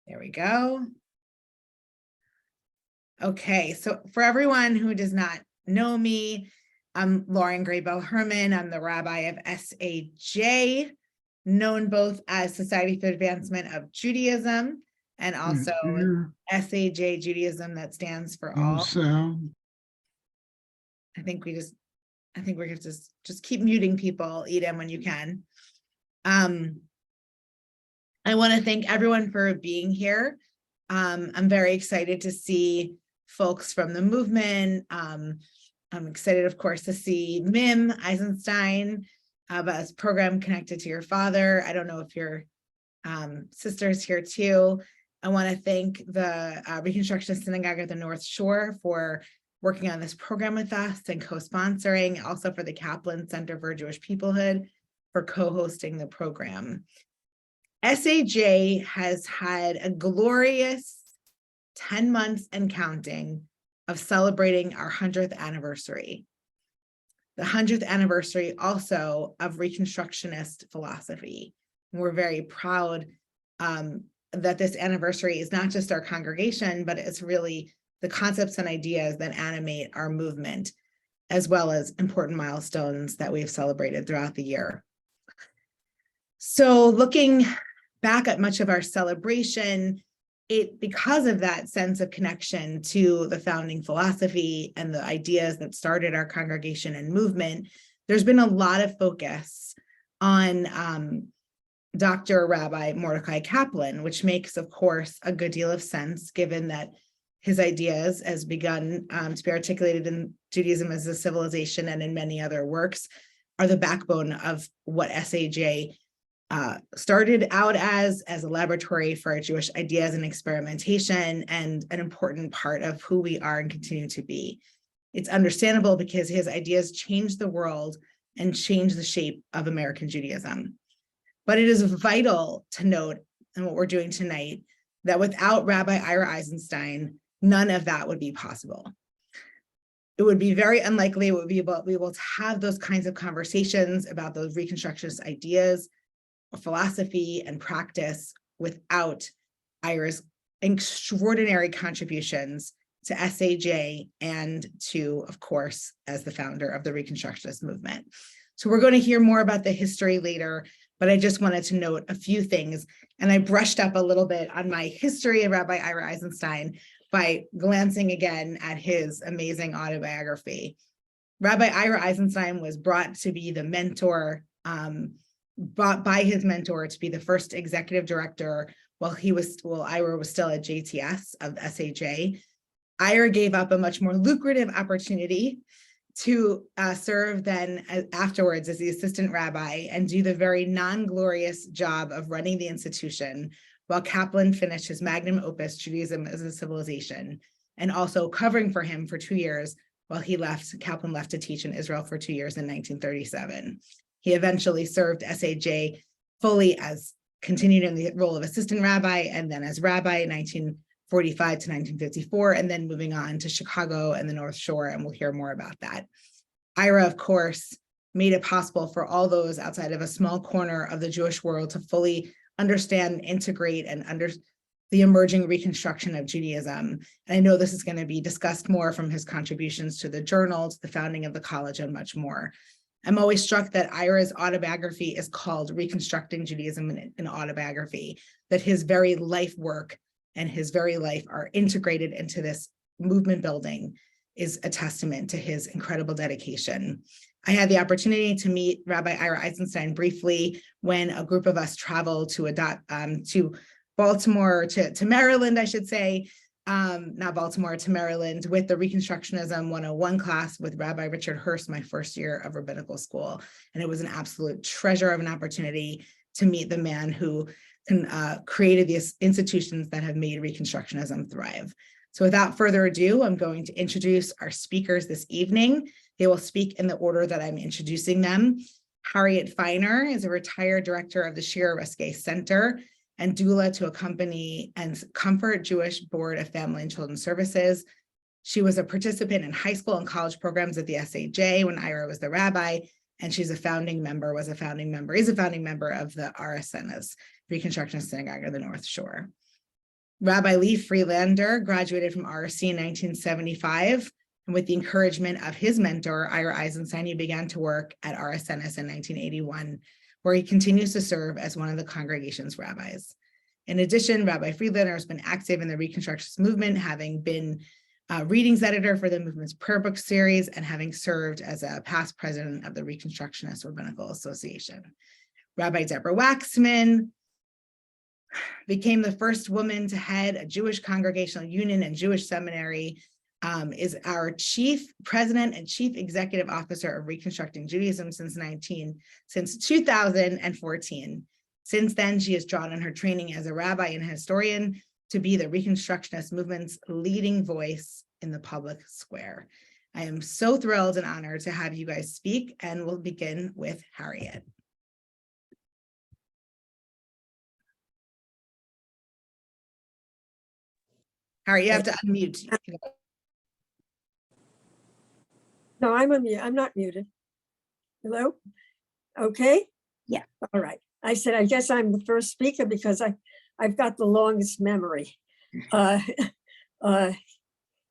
There we go. Okay, so for everyone who does not know me, I'm Lauren Graybell Herman. I'm the rabbi of SAJ, known both as Society for the Advancement of Judaism and also SAJ-Judaism, that stands for all. Sound. I think we're going to just keep muting people, Edom, when you can. I want to thank everyone for being here. I'm very excited to see folks from the movement. I'm excited, of course, to see Mim Eisenstein about his program Connected to Your Father. I don't know if your sister's here too. I want to thank the Reconstructionist Synagogue of the North Shore for working on this program with us and co-sponsoring, also for the Kaplan Center for Jewish Peoplehood for co-hosting the program. SAJ has had a glorious 10 months and counting of celebrating our 100th anniversary. The 100th anniversary also of Reconstructionist philosophy. And we're very proud that this anniversary is not just our congregation, but it's really the concepts and ideas that animate our movement, as well as important milestones that we've celebrated throughout the year. So looking back at much of our celebration, because of that sense of connection to the founding philosophy and the ideas that started our congregation and movement, there's been a lot of focus on Dr. Rabbi Mordecai Kaplan, which makes, of course, a good deal of sense, given that his ideas, as begun to be articulated in Judaism as a Civilization and in many other works, are the backbone of what SAJ started out as a laboratory for Jewish ideas and experimentation, and an important part of who we are and continue to be. It's understandable because his ideas changed the world and changed the shape of American Judaism. But it is vital to note, in what we're doing tonight, that without Rabbi Ira Eisenstein, none of that would be possible. It would be very unlikely we would be able to have those kinds of conversations about those Reconstructionist ideas, philosophy, and practice without Ira's extraordinary contributions to SAJ and to, of course, as the founder of the Reconstructionist movement. So we're going to hear more about the history later, but I just wanted to note a few things. And I brushed up a little bit on my history of Rabbi Ira Eisenstein by glancing again at his amazing autobiography. Rabbi Ira Eisenstein was brought to be the mentor, brought by his mentor to be the first executive director while Ira was still at JTS of SAJ. Ira gave up a much more lucrative opportunity to serve then afterwards as the assistant rabbi and do the very non-glorious job of running the institution while Kaplan finished his magnum opus, Judaism as a Civilization, and also covering for him for 2 years while Kaplan left to teach in Israel for 2 years in 1937. He eventually served SAJ fully continued in the role of assistant rabbi and then as rabbi in 1945 to 1954, and then moving on to Chicago and the North Shore, and we'll hear more about that. Ira, of course, made it possible for all those outside of a small corner of the Jewish world to fully understand, integrate, and the emerging reconstruction of Judaism. And I know this is going to be discussed more from his contributions to the journal, to the founding of the college, and much more. I'm always struck that Ira's autobiography is called Reconstructing Judaism, an autobiography, that his very life work and his very life are integrated into this movement building is a testament to his incredible dedication. I had the opportunity to meet Rabbi Ira Eisenstein briefly when a group of us traveled to Baltimore, to Maryland, I should say, not Baltimore, to Maryland, with the Reconstructionism 101 class with Rabbi Richard Hurst, my first year of rabbinical school. And it was an absolute treasure of an opportunity to meet the man who created these institutions that have made Reconstructionism thrive. So without further ado, I'm going to introduce our speakers this evening. They will speak in the order that I'm introducing them. Harriet Feiner is a retired director of the Shira Rescue Center and doula to Accompany and Comfort Jewish Board of Family and Children's Services. She was a participant in high school and college programs at the SAJ when Ira was the rabbi, and she's is a founding member of the RSNS, Reconstructionist Synagogue of the North Shore. Rabbi Lee Friedlander graduated from RC in 1975, and with the encouragement of his mentor, Ira Eisenstein, he began to work at RSNS in 1981, where he continues to serve as one of the congregation's rabbis. In addition, Rabbi Friedlander has been active in the Reconstructionist movement, having been readings editor for the movement's prayer book series and having served as a past president of the Reconstructionist Rabbinical Association. Rabbi Deborah Waxman became the first woman to head a Jewish congregational union and Jewish seminary, is our chief president and chief executive officer of Reconstructing Judaism since 2014. Since then, she has drawn on her training as a rabbi and historian to be the Reconstructionist movement's leading voice in the public square. I am so thrilled and honored to have you guys speak, and we'll begin with Harriet. Harriet, you have to unmute. No, I'm unmuted. I'm not muted. Hello? Okay? Yeah. All right. I said, I guess I'm the first speaker because I've got the longest memory. At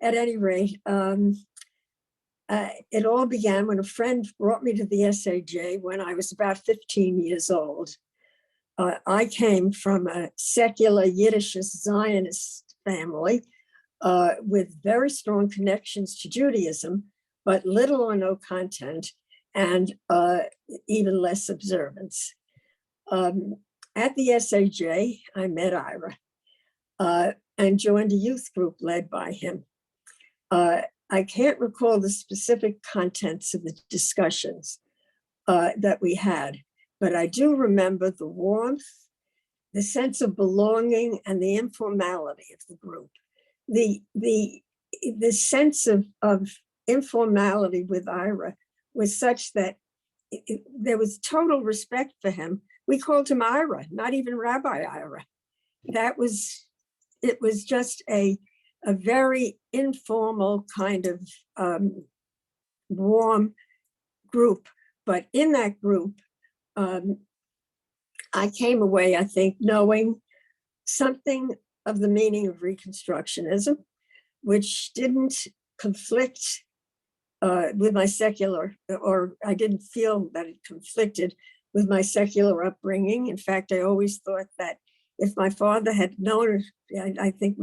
any rate, it all began when a friend brought me to the SAJ when I was about 15 years old. I came from a secular Yiddish Zionist family with very strong connections to Judaism, but little or no content and even less observance. At the SAJ, I met Ira and joined a youth group led by him. I can't recall the specific contents of the discussions that we had, but I do remember the warmth, the sense of belonging, and the informality of the group. The sense of informality with Ira was such that there was total respect for him. We called him Ira, not even Rabbi Ira. It was just a very informal kind of warm group. But in that group, I came away, I think, knowing something of the meaning of Reconstructionism, which didn't conflict with my secular, or I didn't feel that it conflicted with my secular upbringing. In fact, I always thought that if my father had known, I think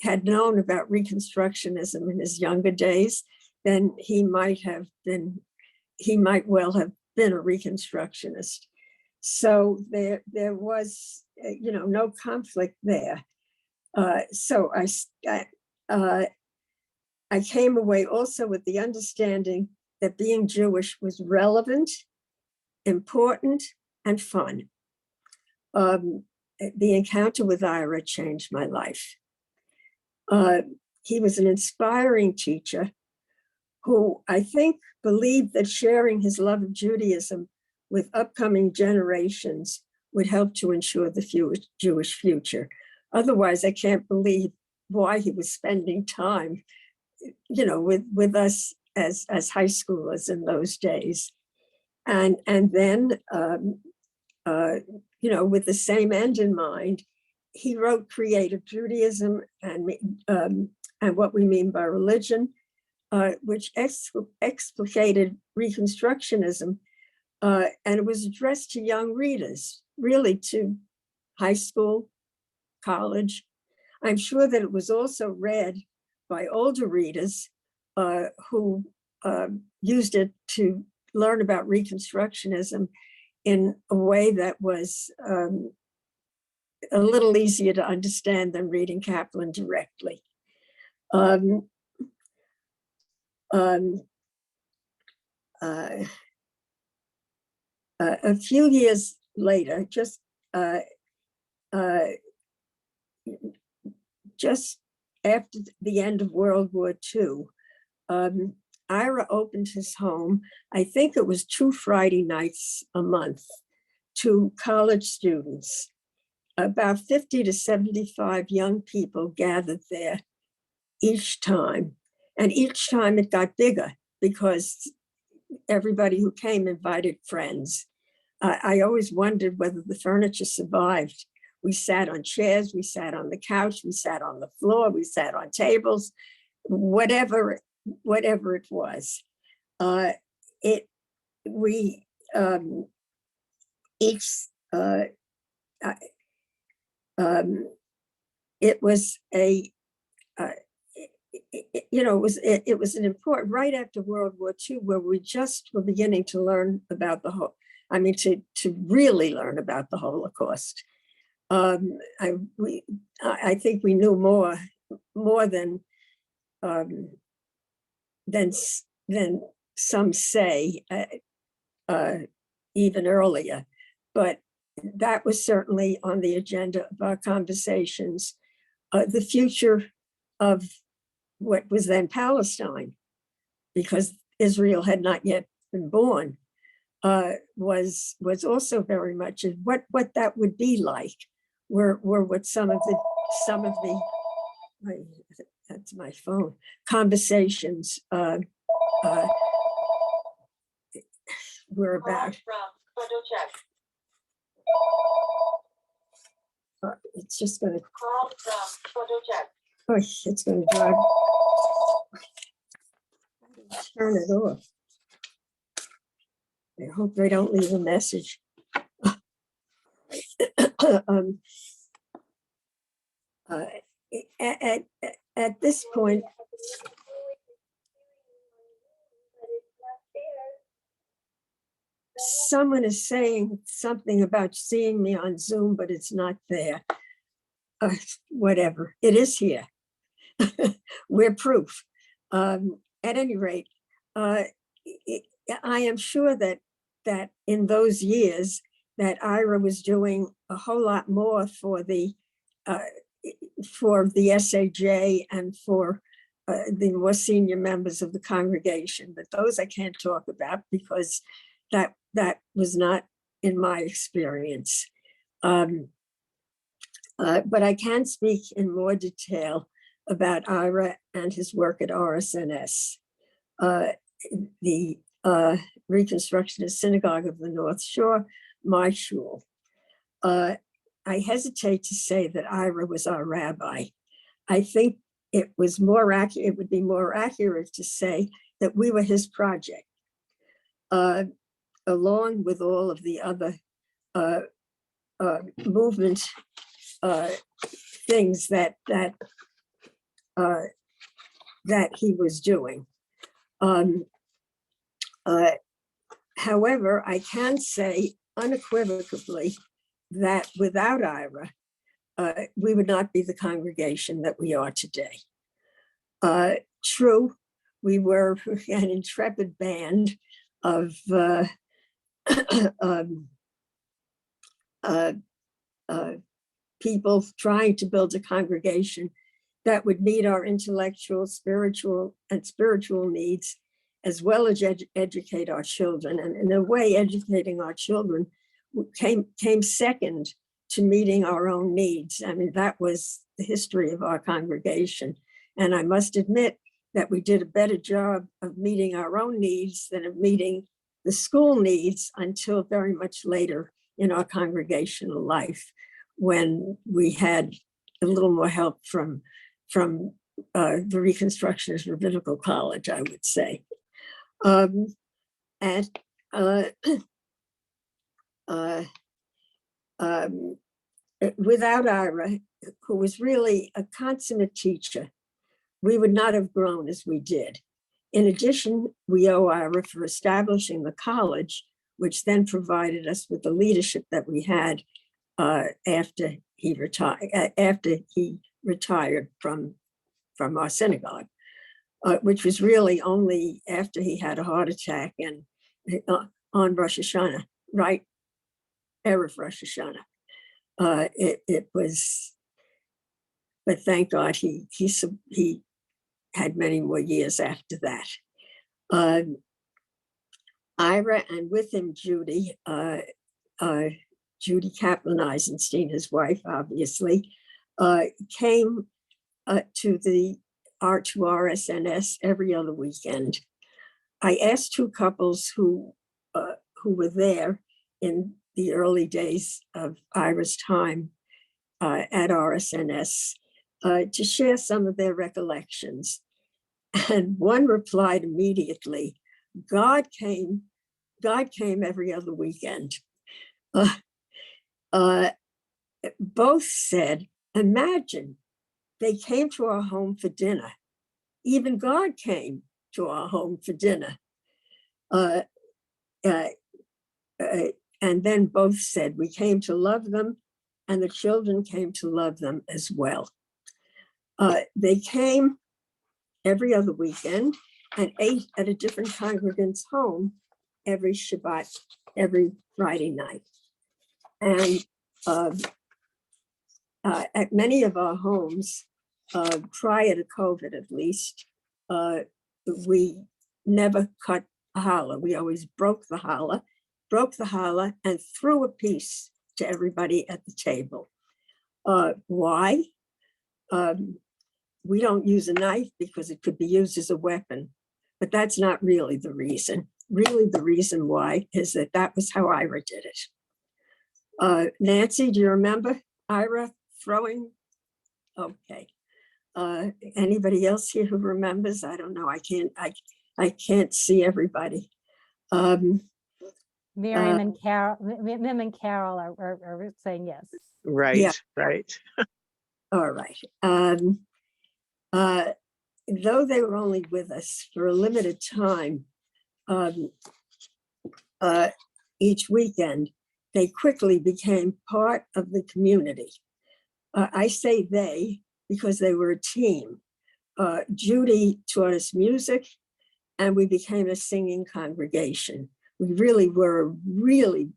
had known about Reconstructionism in his younger days, then he might well have been a Reconstructionist. So there was, no conflict there. So I came away also with the understanding that being Jewish was relevant, important, and fun. The encounter with Ira changed my life. He was an inspiring teacher who I think believed that sharing his love of Judaism with upcoming generations would help to ensure the Jewish future. Otherwise, I can't believe why he was spending time, with us as high schoolers in those days. And then, with the same end in mind, he wrote Creative Judaism and What We Mean by Religion, which explicated Reconstructionism, and it was addressed to young readers, really to high school, college. I'm sure that it was also read by older readers who used it to learn about Reconstructionism in a way that was a little easier to understand than reading Kaplan directly. A few years later, just after the end of World War II, Ira opened his home, I think it was 2 Friday nights a month, to college students. About 50 to 75 young people gathered there each time. And each time it got bigger because everybody who came invited friends. I always wondered whether the furniture survived. We sat on chairs, we sat on the couch, we sat on the floor, we sat on tables, whatever it was. We each it was a it was an important, right after World War II, where we just were beginning to learn about to really learn about the Holocaust. I think we knew more than some say, even earlier, but that was certainly on the agenda of our conversations. The future of what was then Palestine, because Israel had not yet been born, was also very much what that would be like. Were what some of the that's my phone conversations were about. It's just going to call from oh, it's going to drive. Turn it off. I hope they don't leave a message. At this point, someone is saying something about seeing me on Zoom, but it's not there. Whatever, it is here. We're proof. At any rate, I am sure that in those years that Ira was doing a whole lot more for the SAJ and for the more senior members of the congregation, but those I can't talk about because that was not in my experience. But I can speak in more detail about Ira and his work at RSNS, the Reconstructionist Synagogue of the North Shore, my shul. I hesitate to say that Ira was our rabbi. I think it was more accurate. It would be more accurate to say that we were his project, along with all of the other movement things that he was doing. However, I can say unequivocally that without Ira, we would not be the congregation that we are today. True, we were an intrepid band of people trying to build a congregation that would meet our intellectual, spiritual needs, as well as educate our children. And in a way, educating our children came second to meeting our own needs. I mean, that was the history of our congregation. And I must admit that we did a better job of meeting our own needs than of meeting the school needs until very much later in our congregational life, when we had a little more help from the Reconstructionist Rabbinical College, I would say. Without Ira, who was really a consummate teacher, we would not have grown as we did. In addition, we owe Ira for establishing the college, which then provided us with the leadership that we had after he retired from our synagogue, which was really only after he had a heart attack and on Rosh Hashanah, right? Erev Rosh Hashanah. It was, but thank God he had many more years after that. Ira, and with him Judy Kaplan Eisenstein, his wife, obviously, came to RSNS every other weekend. I asked two couples who were there in the early days of Ira's time at RSNS to share some of their recollections. And one replied immediately, God came every other weekend. Both said, imagine, they came to our home for dinner. Even God came to our home for dinner. And then both said, we came to love them, and the children came to love them as well. They came every other weekend and ate at a different congregant's home every Shabbat, every Friday night. And at many of our homes, prior to COVID at least, we never cut a challah. We always broke the challah and threw a piece to everybody at the table. Why? We don't use a knife because it could be used as a weapon, but that's not really the reason. Really, the reason why is that was how Ira did it. Nancy, do you remember Ira throwing? Okay. Anybody else here who remembers? I don't know. I can't see everybody. Miriam and Carol, Mim and Carol are saying yes. Right, Yeah. right. All right. Though they were only with us for a limited time, each weekend, they quickly became part of the community. I say they because they were a team. Judy taught us music, and we became a singing congregation. We really were a really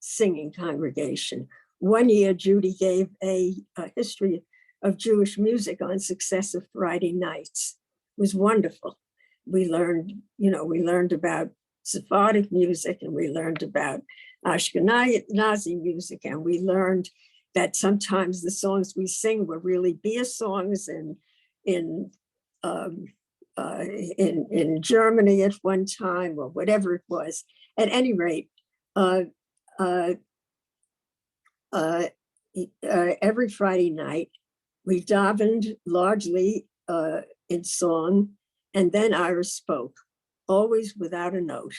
singing congregation. One year, Judy gave a history of Jewish music on successive Friday nights. It was wonderful. We learned about Sephardic music, and we learned about Ashkenazi music, and we learned that sometimes the songs we sing were really beer songs in Germany at one time, or whatever it was. At any rate, every Friday night, we davened largely in song, and then Ira spoke, always without a note.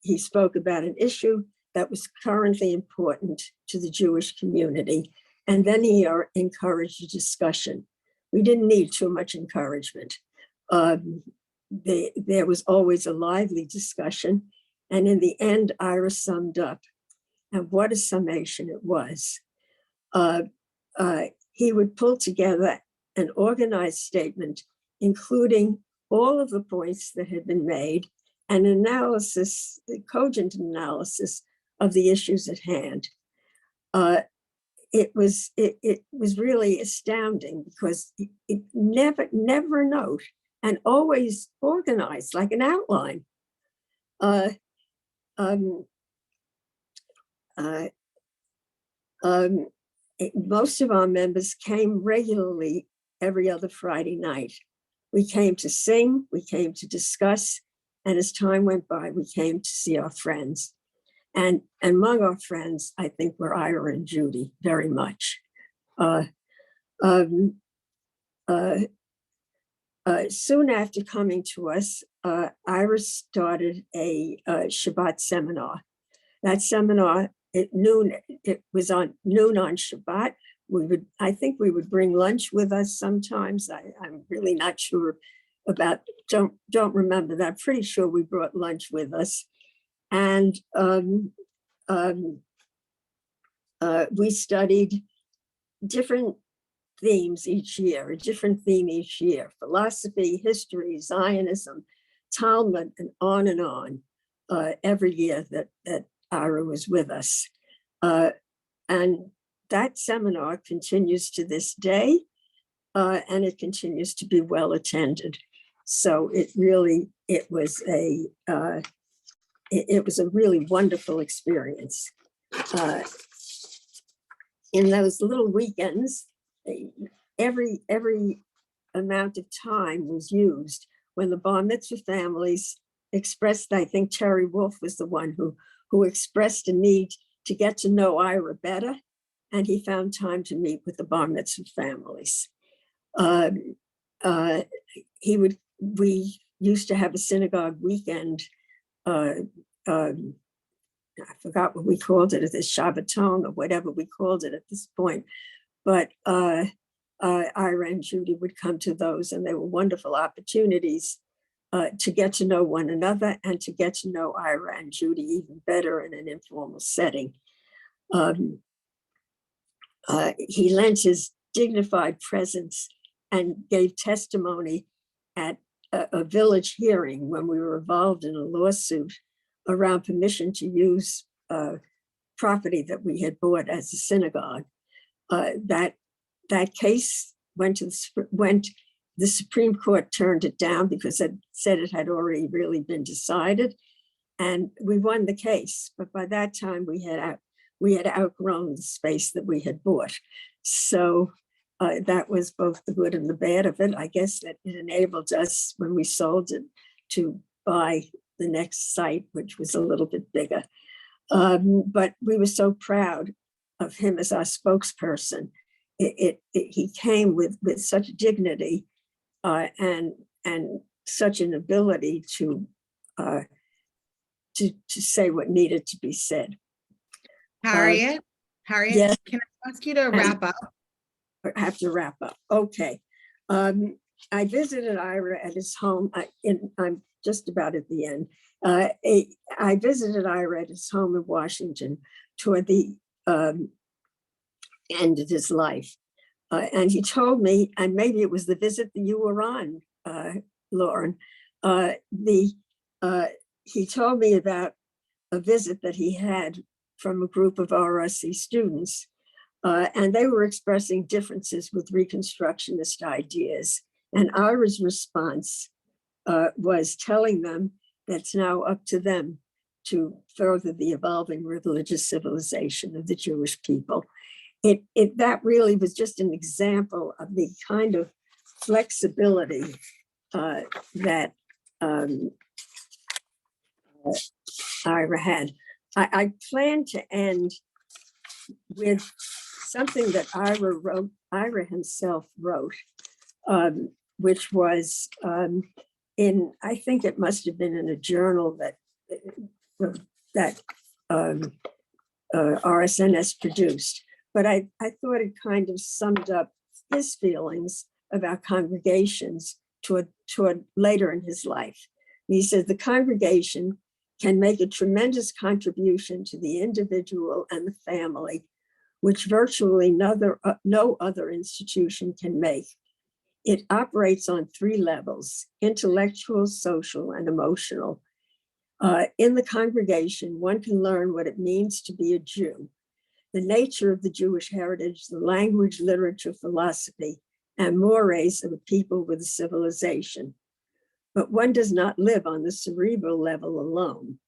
He spoke about an issue that was currently important to the Jewish community, and then he encouraged a discussion. We didn't need too much encouragement. There was always a lively discussion, and in the end, Ira summed up, and what a summation it was. He would pull together an organized statement, including all of the points that had been made, and analysis, cogent analysis of the issues at hand. It was really astounding because it never a note, and always organized like an outline. Most of our members came regularly every other Friday night. We came to sing, we came to discuss, and as time went by, we came to see our friends. And among our friends, I think, were Ira and Judy very much. Soon after coming to us, Ira started a Shabbat seminar. That seminar at noon, it was on noon on Shabbat. I think we would bring lunch with us sometimes. I'm really not sure about, don't remember that. I'm pretty sure we brought lunch with us. And we studied different themes each year, a different theme each year: philosophy, history, Zionism, Talmud, and on every year that Ira was with us. And that seminar continues to this day, and it continues to be well attended. So it was a really wonderful experience. In those little weekends, every amount of time was used. When the bar mitzvah families expressed, I think Terry Wolf was the one who expressed a need to get to know Ira better, and he found time to meet with the bar mitzvah families. We used to have a synagogue weekend. I forgot what we called it, this Shabbaton or whatever we called it at this point. But Ira and Judy would come to those, and they were wonderful opportunities to get to know one another and to get to know Ira and Judy even better in an informal setting. He lent his dignified presence and gave testimony at a village hearing when we were involved in a lawsuit around permission to use property that we had bought as a synagogue. That case went to the Supreme Court turned it down because it said it had already really been decided, and we won the case. But by that time, we had outgrown the space that we had bought. So that was both the good and the bad of it. I guess that it enabled us, when we sold it, to buy the next site, which was a little bit bigger. But we were so proud of him as our spokesperson. He came with such dignity and such an ability to say what needed to be said. Harriet, yes. Can I ask you to wrap up? I have to wrap up. Okay. I visited Ira at his home. I'm just about at the end. I visited Ira at his home in Washington toward the end of his life. And he told me, and maybe it was the visit that you were on, Lauren, he told me about a visit that he had from a group of RSC students, and they were expressing differences with Reconstructionist ideas. And Ira's response was telling them that's now up to them to further the evolving religious civilization of the Jewish people. That really was just an example of the kind of flexibility that Ira had. I plan to end with something that Ira himself wrote, which was I think it must have been in a journal that RSNS produced. But I thought it kind of summed up his feelings about congregations toward later in his life. And he says, the congregation can make a tremendous contribution to the individual and the family, which virtually no other institution can make. It operates on 3 levels: intellectual, social, and emotional. In the congregation, one can learn what it means to be a Jew, the nature of the Jewish heritage, the language, literature, philosophy, and mores of a people with a civilization. But one does not live on the cerebral level alone.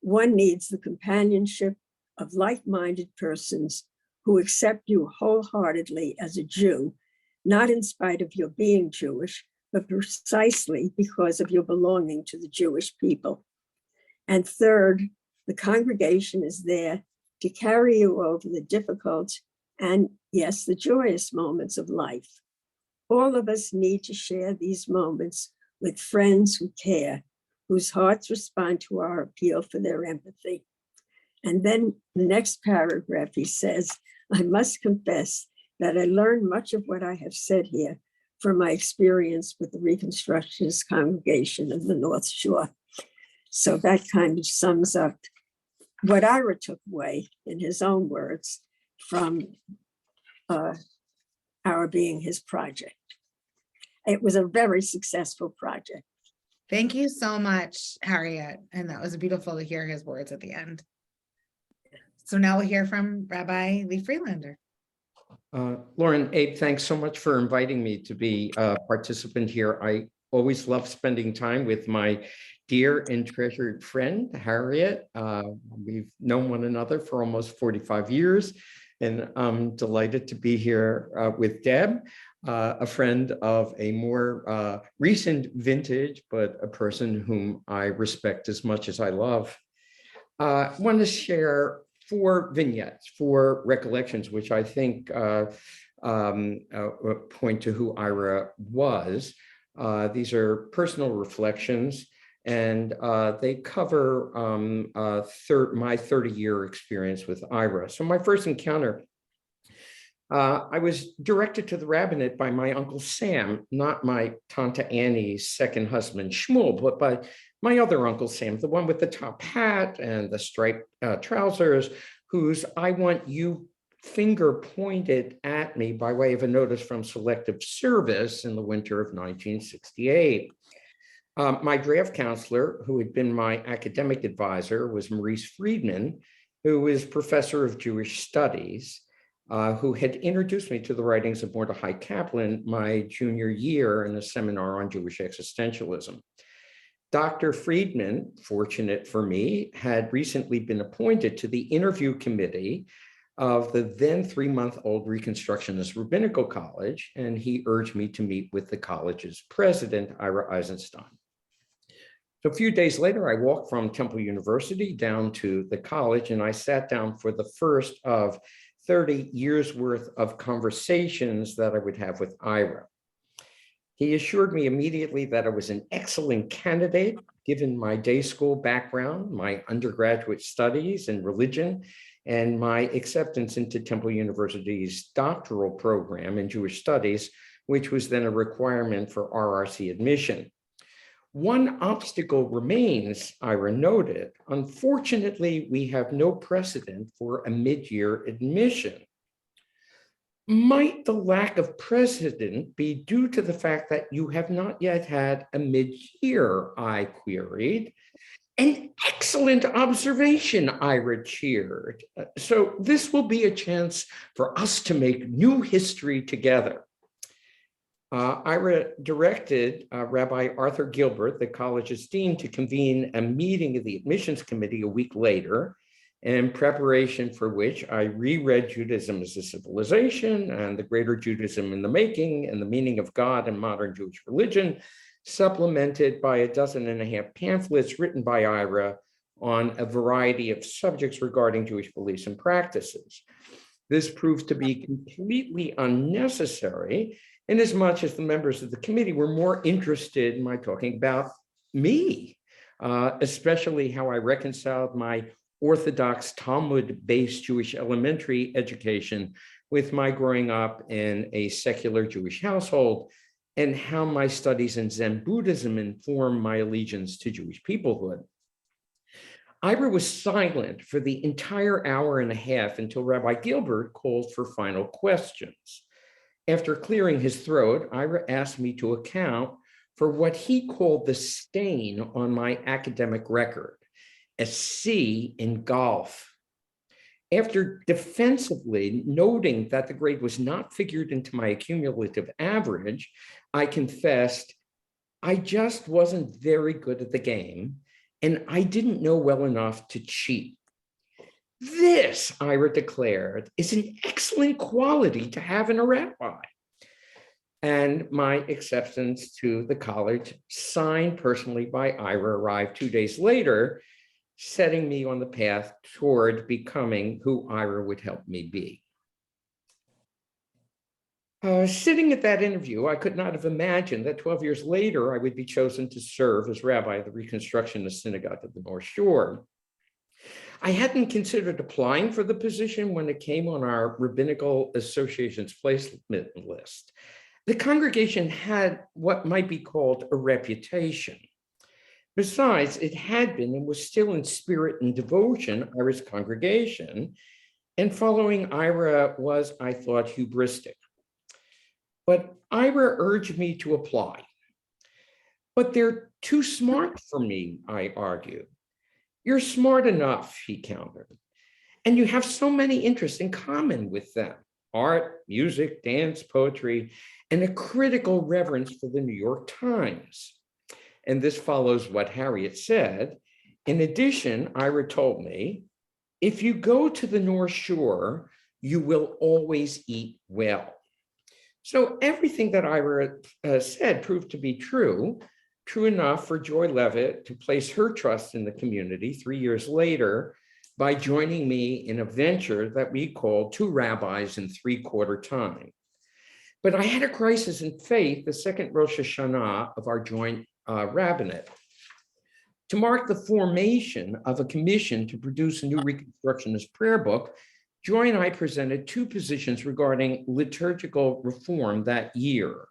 One needs the companionship of like-minded persons who accept you wholeheartedly as a Jew, not in spite of your being Jewish, but precisely because of your belonging to the Jewish people. And third, the congregation is there to carry you over the difficult and, yes, the joyous moments of life. All of us need to share these moments with friends who care, whose hearts respond to our appeal for their empathy. And then the next paragraph, he says, I must confess that I learned much of what I have said here from my experience with the Reconstructionist congregation of the North Shore. So that kind of sums up what Ira took away, in his own words, from our being his project. It was a very successful project. Thank you so much, Harriet. And that was beautiful to hear his words at the end. So now we'll hear from Rabbi Lee Friedlander. Lauren, Abe, thanks so much for inviting me to be a participant here. I always love spending time with my dear and treasured friend, Harriet. We've known one another for almost 45 years. And I'm delighted to be here with Deb, a friend of a more recent vintage, but a person whom I respect as much as I love. I want to share 4 vignettes, 4 recollections, which I think point to who Ira was. These are personal reflections, and they cover my 30-year experience with Ira. So my first encounter, I was directed to the rabbinate by my Uncle Sam, not my Tante Annie's second husband, Shmuel, but by my other Uncle Sam, the one with the top hat and the striped trousers, whose "I want you" finger pointed at me by way of a notice from selective service in the winter of 1968. My draft counselor, who had been my academic advisor, was Maurice Friedman, who was professor of Jewish studies, who had introduced me to the writings of Mordechai Kaplan my junior year in a seminar on Jewish existentialism. Dr. Friedman, fortunate for me, had recently been appointed to the interview committee of the then 3-month-old Reconstructionist Rabbinical College, and he urged me to meet with the college's president, Ira Eisenstein. So a few days later, I walked from Temple University down to the college, and I sat down for the first of 30 years worth of conversations that I would have with Ira. He assured me immediately that I was an excellent candidate, given my day school background, my undergraduate studies in religion, and my acceptance into Temple University's doctoral program in Jewish studies, which was then a requirement for RRC admission. One obstacle remains, Ira noted. Unfortunately, we have no precedent for a mid-year admission. Might the lack of precedent be due to the fact that you have not yet had a mid-year, I queried. An excellent observation, Ira cheered. So this will be a chance for us to make new history together. Ira directed Rabbi Arthur Gilbert, the college's dean, to convene a meeting of the admissions committee a week later, in preparation for which I reread Judaism as a Civilization and The Greater Judaism in the Making and the Meaning of God in Modern Jewish Religion, supplemented by 12.5 pamphlets written by Ira on a variety of subjects regarding Jewish beliefs and practices. This proved to be completely unnecessary, inasmuch as the members of the committee were more interested in my talking about me, especially how I reconciled my Orthodox Talmud-based Jewish elementary education with my growing up in a secular Jewish household, and how my studies in Zen Buddhism inform my allegiance to Jewish peoplehood. Ira was silent for the entire hour and a half until Rabbi Gilbert called for final questions. After clearing his throat, Ira asked me to account for what he called the stain on my academic record, a C in golf. After defensively noting that the grade was not figured into my cumulative average, I confessed I just wasn't very good at the game, and I didn't know well enough to cheat. This, Ira declared, is an excellent quality to have in a rabbi. And my acceptance to the college, signed personally by Ira, arrived 2 days later, setting me on the path toward becoming who Ira would help me be. Sitting at that interview, I could not have imagined that 12 years later, I would be chosen to serve as rabbi of the Reconstructionist Synagogue of the North Shore. I hadn't considered applying for the position when it came on our Rabbinical Association's placement list. The congregation had what might be called a reputation. Besides, it had been and was still in spirit and devotion Ira's congregation, and following Ira was, I thought, hubristic. But Ira urged me to apply. But they're too smart for me, I argued. You're smart enough, he countered, and you have so many interests in common with them: art, music, dance, poetry, and a critical reverence for the New York Times. And this follows what Harriet said. In addition, Ira told me, if you go to the North Shore, You will always eat well. So everything that Ira said proved to be true enough for Joy Levitt to place her trust in the community 3 years later by joining me in a venture that we called 2 Rabbis in 3/4 time. But I had a crisis in faith the second Rosh Hashanah of our joint rabbinate. To mark the formation of a commission to produce a new Reconstructionist prayer book, Joy and I presented 2 positions regarding liturgical reform that year.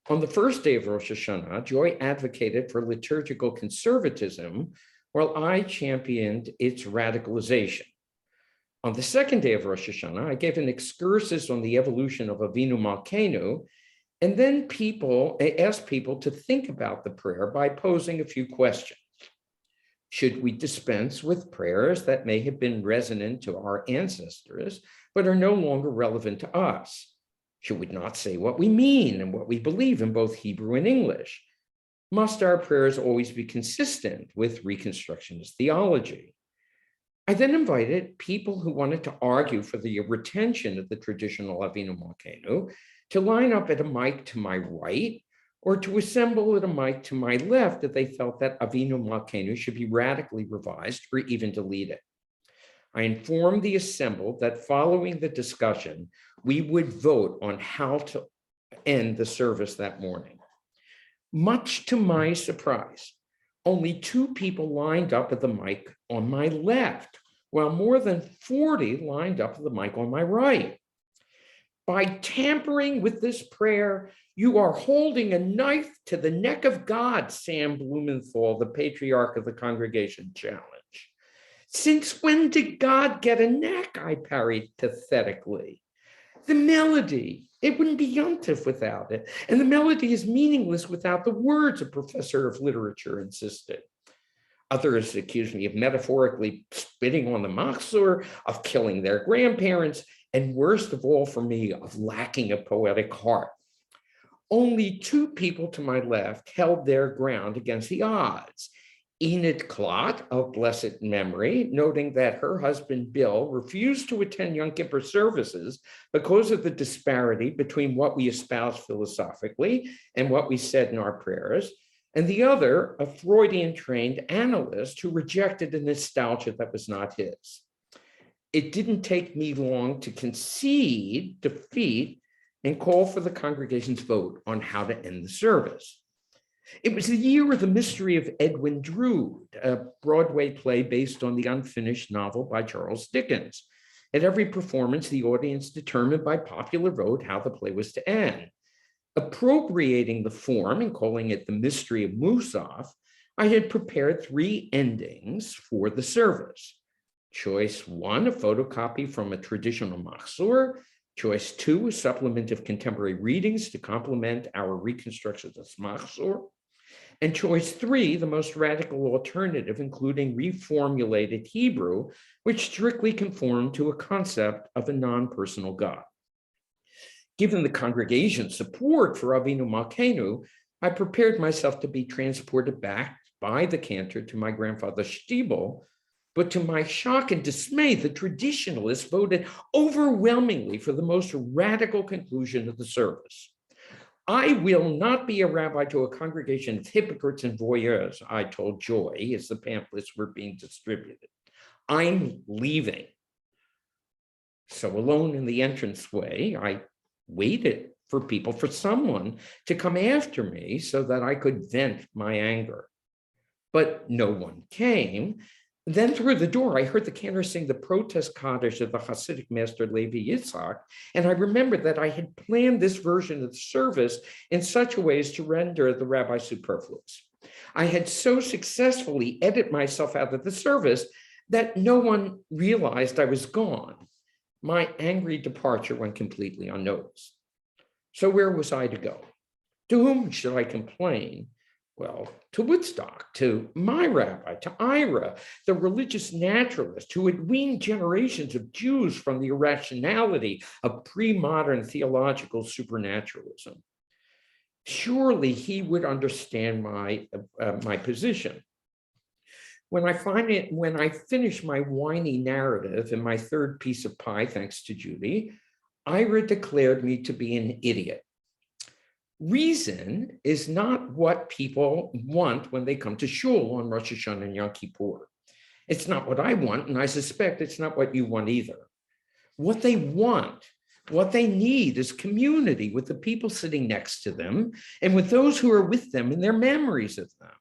On the first day of Rosh Hashanah, Joy advocated for liturgical conservatism, while I championed its radicalization. On the second day of Rosh Hashanah, I gave an excursus on the evolution of Avinu Malkeinu, and then asked people to think about the prayer by posing a few questions. Should we dispense with prayers that may have been resonant to our ancestors, but are no longer relevant to us? Should we not say what we mean and what we believe in both Hebrew and English? Must our prayers always be consistent with Reconstructionist theology? I then invited people who wanted to argue for the retention of the traditional Avinu Malkeinu to line up at a mic to my right, or to assemble at a mic to my left if they felt that Avinu Malkeinu should be radically revised or even deleted. I informed the assembled that following the discussion, we would vote on how to end the service that morning. Much to my surprise, only 2 people lined up at the mic on my left, while more than 40 lined up at the mic on my right. By tampering with this prayer, you are holding a knife to the neck of God, Sam Blumenthal, the patriarch of the congregation, challenged. Since when did God get a neck? I parried pathetically. The melody, it wouldn't be Yontif without it. And the melody is meaningless without the words, a professor of literature insisted. Others accused me of metaphorically spitting on the machzor, of killing their grandparents, and worst of all for me, of lacking a poetic heart. Only 2 people to my left held their ground against the odds. Enid Klott of blessed memory, noting that her husband Bill refused to attend Yom Kippur services because of the disparity between what we espouse philosophically and what we said in our prayers, and the other, a Freudian-trained analyst who rejected a nostalgia that was not his. It didn't take me long to concede defeat and call for the congregation's vote on how to end the service. It was the year of the mystery of Edwin Drood, a Broadway play based on the unfinished novel by Charles Dickens. At every performance, the audience determined by popular vote how the play was to end. Appropriating the form and calling it the mystery of Musaf, I had prepared 3 endings for the service. Choice 1, a photocopy from a traditional machzor. Choice 2, a supplement of contemporary readings to complement our Reconstructionist machzor. And choice 3, the most radical alternative, including reformulated Hebrew, which strictly conformed to a concept of a non-personal God. Given the congregation's support for Avinu Malkeinu, I prepared myself to be transported back by the cantor to my grandfather's shtibel, but to my shock and dismay, the traditionalists voted overwhelmingly for the most radical conclusion of the service. I will not be a rabbi to a congregation of hypocrites and voyeurs, I told Joy as the pamphlets were being distributed. I'm leaving. So alone in the entranceway, I waited for someone to come after me so that I could vent my anger. But no one came. Then through the door, I heard the cantor sing the protest Kaddish of the Hasidic master Levi Yitzhak, and I remembered that I had planned this version of the service in such a way as to render the rabbi superfluous. I had so successfully edited myself out of the service that no one realized I was gone. My angry departure went completely unnoticed. So where was I to go? To whom should I complain? Well, to Woodstock, to my rabbi, to Ira, the religious naturalist who had weaned generations of Jews from the irrationality of pre-modern theological supernaturalism. Surely he would understand my position. When I finish my whiny narrative and my third piece of pie, thanks to Judy, Ira declared me to be an idiot. Reason is not what people want when they come to shul on Rosh Hashanah and Yom Kippur. It's not what I want, and I suspect it's not what you want either. What they want, what they need is community with the people sitting next to them and with those who are with them and their memories of them.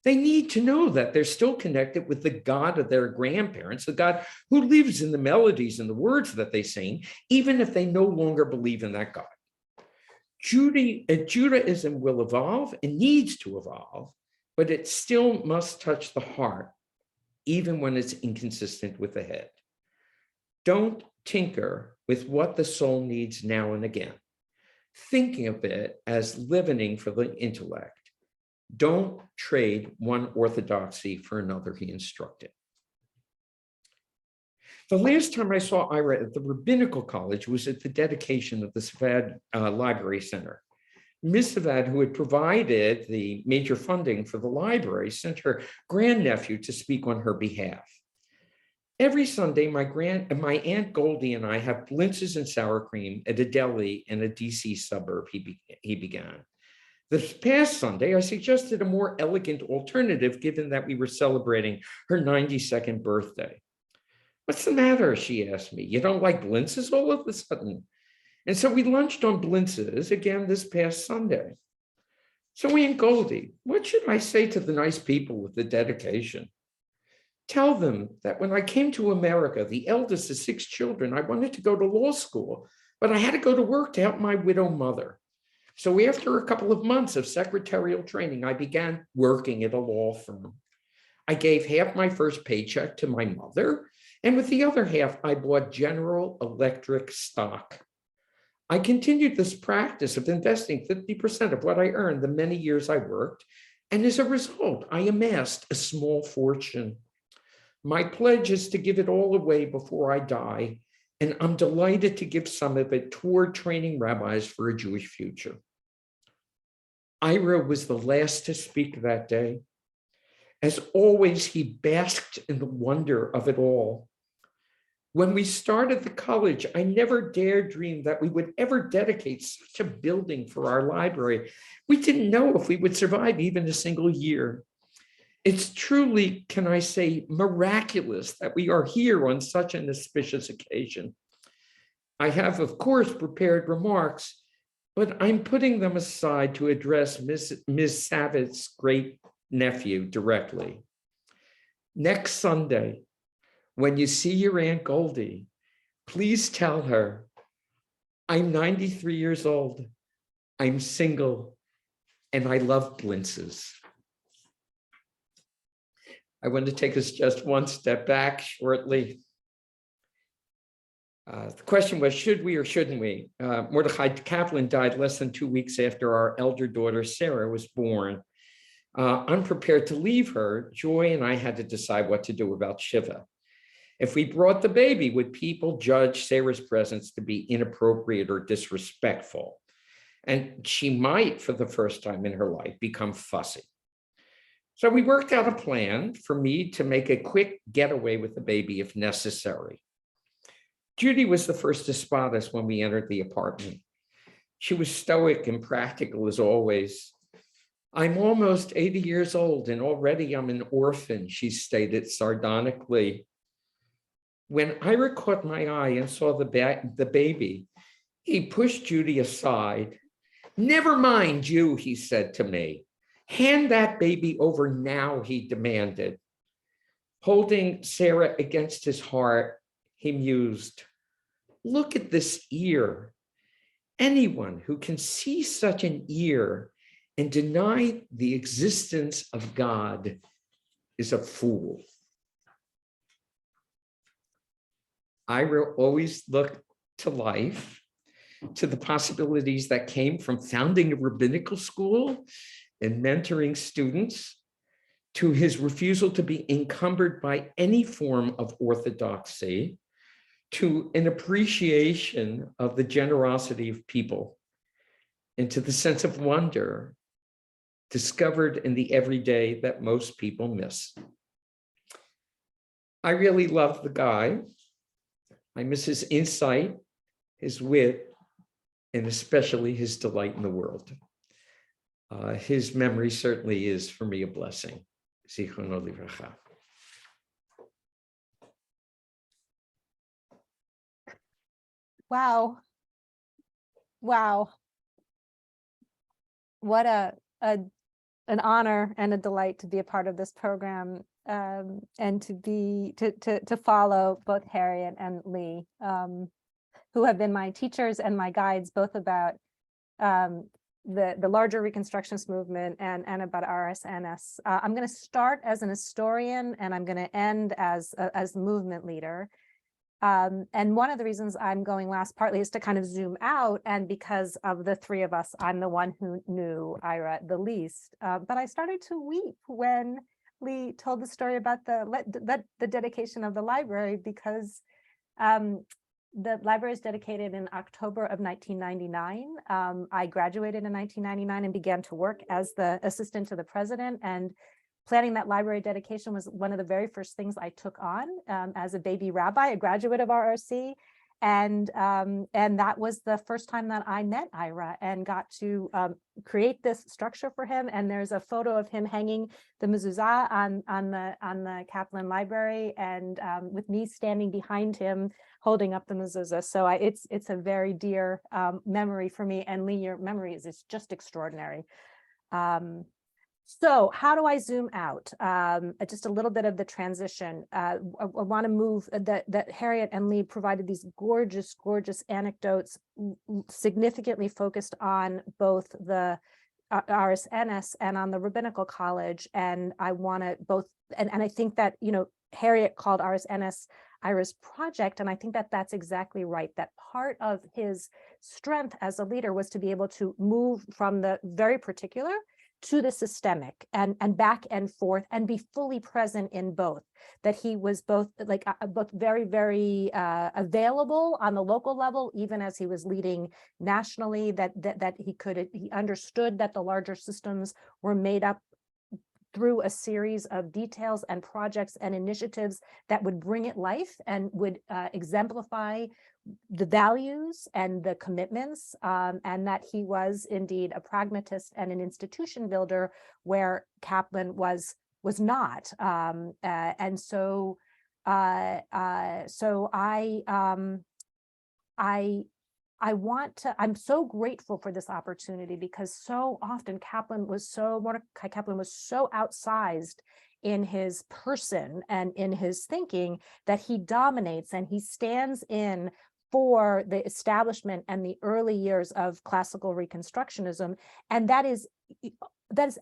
They need to know that they're still connected with the God of their grandparents, the God who lives in the melodies and the words that they sing, even if they no longer believe in that God. Judaism will evolve and needs to evolve, but it still must touch the heart, even when it's inconsistent with the head. Don't tinker with what the soul needs now and again, thinking of it as leavening for the intellect. Don't trade one orthodoxy for another, he instructed. The last time I saw Ira at the Rabbinical College was at the dedication of the Savad Library Center. Ms. Savad, who had provided the major funding for the library, sent her grandnephew to speak on her behalf. Every Sunday, my Aunt Goldie and I have blintzes and sour cream at a deli in a DC suburb, he began. This past Sunday, I suggested a more elegant alternative, given that we were celebrating her 92nd birthday. What's the matter, she asked me. You don't like blintzes all of a sudden? And so we lunched on blintzes again this past Sunday. So Aunt Goldie, what should I say to the nice people with the dedication? Tell them that when I came to America, the eldest of 6 children, I wanted to go to law school, but I had to go to work to help my widow mother. So after a couple of months of secretarial training, I began working at a law firm. I gave half my first paycheck to my mother, and with the other half, I bought General Electric stock. I continued this practice of investing 50% of what I earned the many years I worked, and as a result, I amassed a small fortune. My pledge is to give it all away before I die, and I'm delighted to give some of it toward training rabbis for a Jewish future. Ira was the last to speak that day. As always, he basked in the wonder of it all. When we started the college, I never dared dream that we would ever dedicate such a building for our library. We didn't know if we would survive even a single year. It's truly, can I say, miraculous that we are here on such an auspicious occasion. I have, of course, prepared remarks, but I'm putting them aside to address Ms. Savitz's great nephew directly. Next Sunday, when you see your Aunt Goldie, please tell her, I'm 93 years old, I'm single, and I love blintzes. I want to take us just one step back shortly. The question was, should we or shouldn't we? Mordechai Kaplan died less than 2 weeks after our elder daughter, Sarah, was born. Unprepared to leave her, Joy and I had to decide what to do about Shiva. If we brought the baby, would people judge Sarah's presence to be inappropriate or disrespectful? And she might, for the first time in her life, become fussy. So we worked out a plan for me to make a quick getaway with the baby if necessary. Judy was the first to spot us when we entered the apartment. She was stoic and practical as always. I'm almost 80 years old and already I'm an orphan, she stated sardonically. When Ira caught my eye and saw the baby, he pushed Judy aside. Never mind you, he said to me. Hand that baby over now, he demanded. Holding Sarah against his heart, he mused, look at this ear. Anyone who can see such an ear and deny the existence of God is a fool. Ira always looked to life, to the possibilities that came from founding a rabbinical school and mentoring students, to his refusal to be encumbered by any form of orthodoxy, to an appreciation of the generosity of people, and to the sense of wonder discovered in the everyday that most people miss. I really love the guy. I miss his insight, his wit, and especially his delight in the world. His memory certainly is, for me, a blessing. Zichrono livracha. Wow. Wow. What an honor and a delight to be a part of this program, and to follow both Harriet and Lee, who have been my teachers and my guides, both about the larger Reconstructionist movement and about RSNS. I'm going to start as an historian, and I'm going to end as movement leader. And one of the reasons I'm going last partly is to kind of zoom out, and because of the three of us, I'm the one who knew Ira the least. But I started to weep when Lee told the story about the dedication of the library, because the library is dedicated in October of 1999. I graduated in 1999 and began to work as the assistant to the president, and planning that library dedication was one of the very first things I took on as a baby rabbi, a graduate of RRC. And that was the first time that I met Ira and got to create this structure for him. And there's a photo of him hanging the mezuzah on the Kaplan Library, and with me standing behind him holding up the mezuzah. So it's a very dear memory for me. And Lee, your memory is just extraordinary. So how do I zoom out? Just a little bit of the transition. I want to move that Harriet and Lee provided these gorgeous, gorgeous anecdotes, significantly focused on both the RSNS and on the Rabbinical College. And I want to both, and I think that, Harriet called RSNS Ira's project. And I think that that's exactly right. That part of his strength as a leader was to be able to move from the very particular to the systemic, and back and forth, and be fully present in both. That he was both very, very available on the local level, even as he was leading nationally, that he understood that the larger systems were made up through a series of details and projects and initiatives that would bring it life and would exemplify the values and the commitments, and that he was indeed a pragmatist and an institution builder where Kaplan was not. And so I'm so grateful for this opportunity, because so often Mordecai Kaplan was so outsized in his person and in his thinking that he dominates, and he stands in for the establishment and the early years of classical Reconstructionism. And that is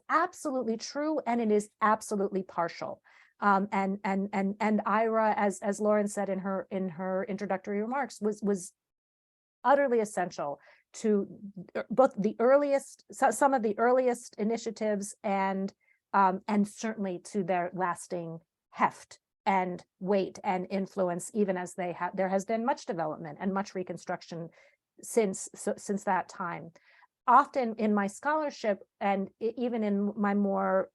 absolutely true, and it is absolutely partial. And Ira, as Lauren said in her introductory remarks, was utterly essential to both some of the earliest initiatives, and certainly to their lasting heft and weight and influence, even as there has been much development and much reconstruction since that time. Often in my scholarship, and even in my more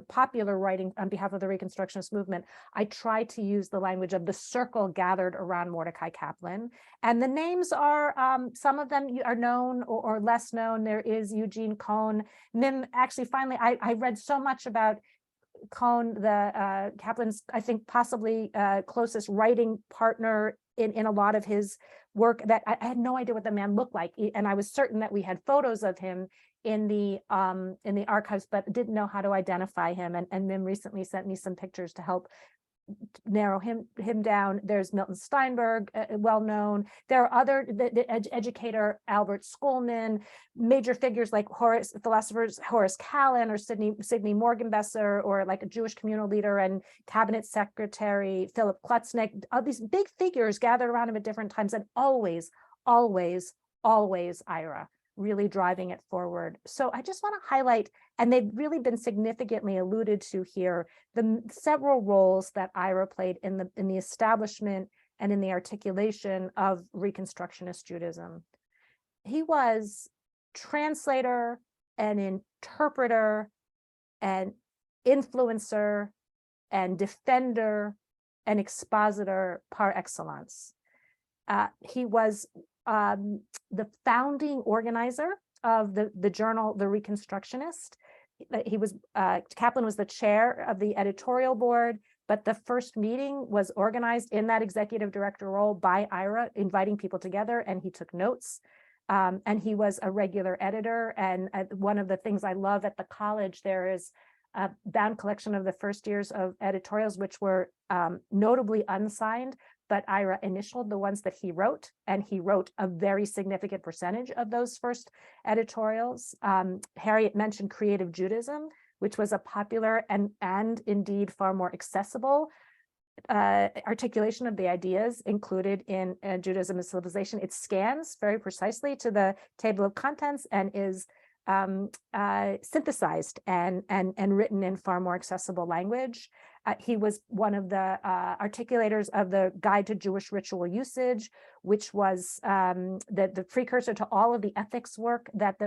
popular writing on behalf of the Reconstructionist movement, I try to use the language of the circle gathered around Mordecai Kaplan. And the names are, some of them are known or less known. There is Eugene Cohn. Actually, finally, I read so much about Cohn, the Kaplan's, I think, possibly closest writing partner in a lot of his work, that I had no idea what the man looked like, and I was certain that we had photos of him in the archives, but didn't know how to identify him. And Mim recently sent me some pictures to help narrow him down. There's Milton Steinberg, well known. There are other the educator Albert Skolman, major figures like philosophers Horace Callan or Sidney Morgenbesser, or like a Jewish communal leader and cabinet secretary Philip Klutznick. All these big figures gathered around him at different times, and always Ira really driving it forward. So I just want to highlight, and they've really been significantly alluded to here, the several roles that Ira played in the establishment and in the articulation of Reconstructionist Judaism. He was translator and interpreter and influencer and defender an expositor par excellence. He was the founding organizer of the journal, The Reconstructionist. Kaplan was the chair of the editorial board, but the first meeting was organized in that executive director role by Ira, inviting people together, and he took notes. And he was a regular editor. And one of the things I love at the college, there is a bound collection of the first years of editorials, which were notably unsigned, but Ira initialed the ones that he wrote, and he wrote a very significant percentage of those first editorials. Harriet mentioned Creative Judaism, which was a popular and indeed far more accessible articulation of the ideas included in Judaism and Civilization. It scans very precisely to the table of contents and is synthesized and written in far more accessible language. He was one of the articulators of the Guide to Jewish Ritual Usage, which was the precursor to all of the ethics work that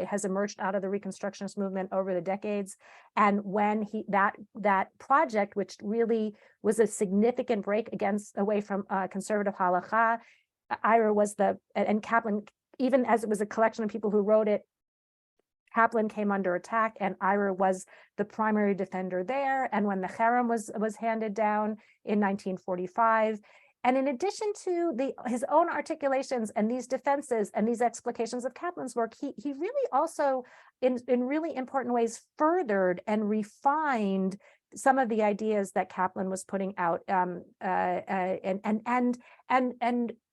has emerged out of the Reconstructionist movement over the decades. And when that project, which really was a significant break away from conservative halakha, Ira was and Kaplan, even as it was a collection of people who wrote it, Kaplan came under attack, and Ira was the primary defender there. And when the cherem was handed down in 1945, and in addition to his own articulations and these defenses and these explications of Kaplan's work, he really also, in really important ways, furthered and refined some of the ideas that Kaplan was putting out, and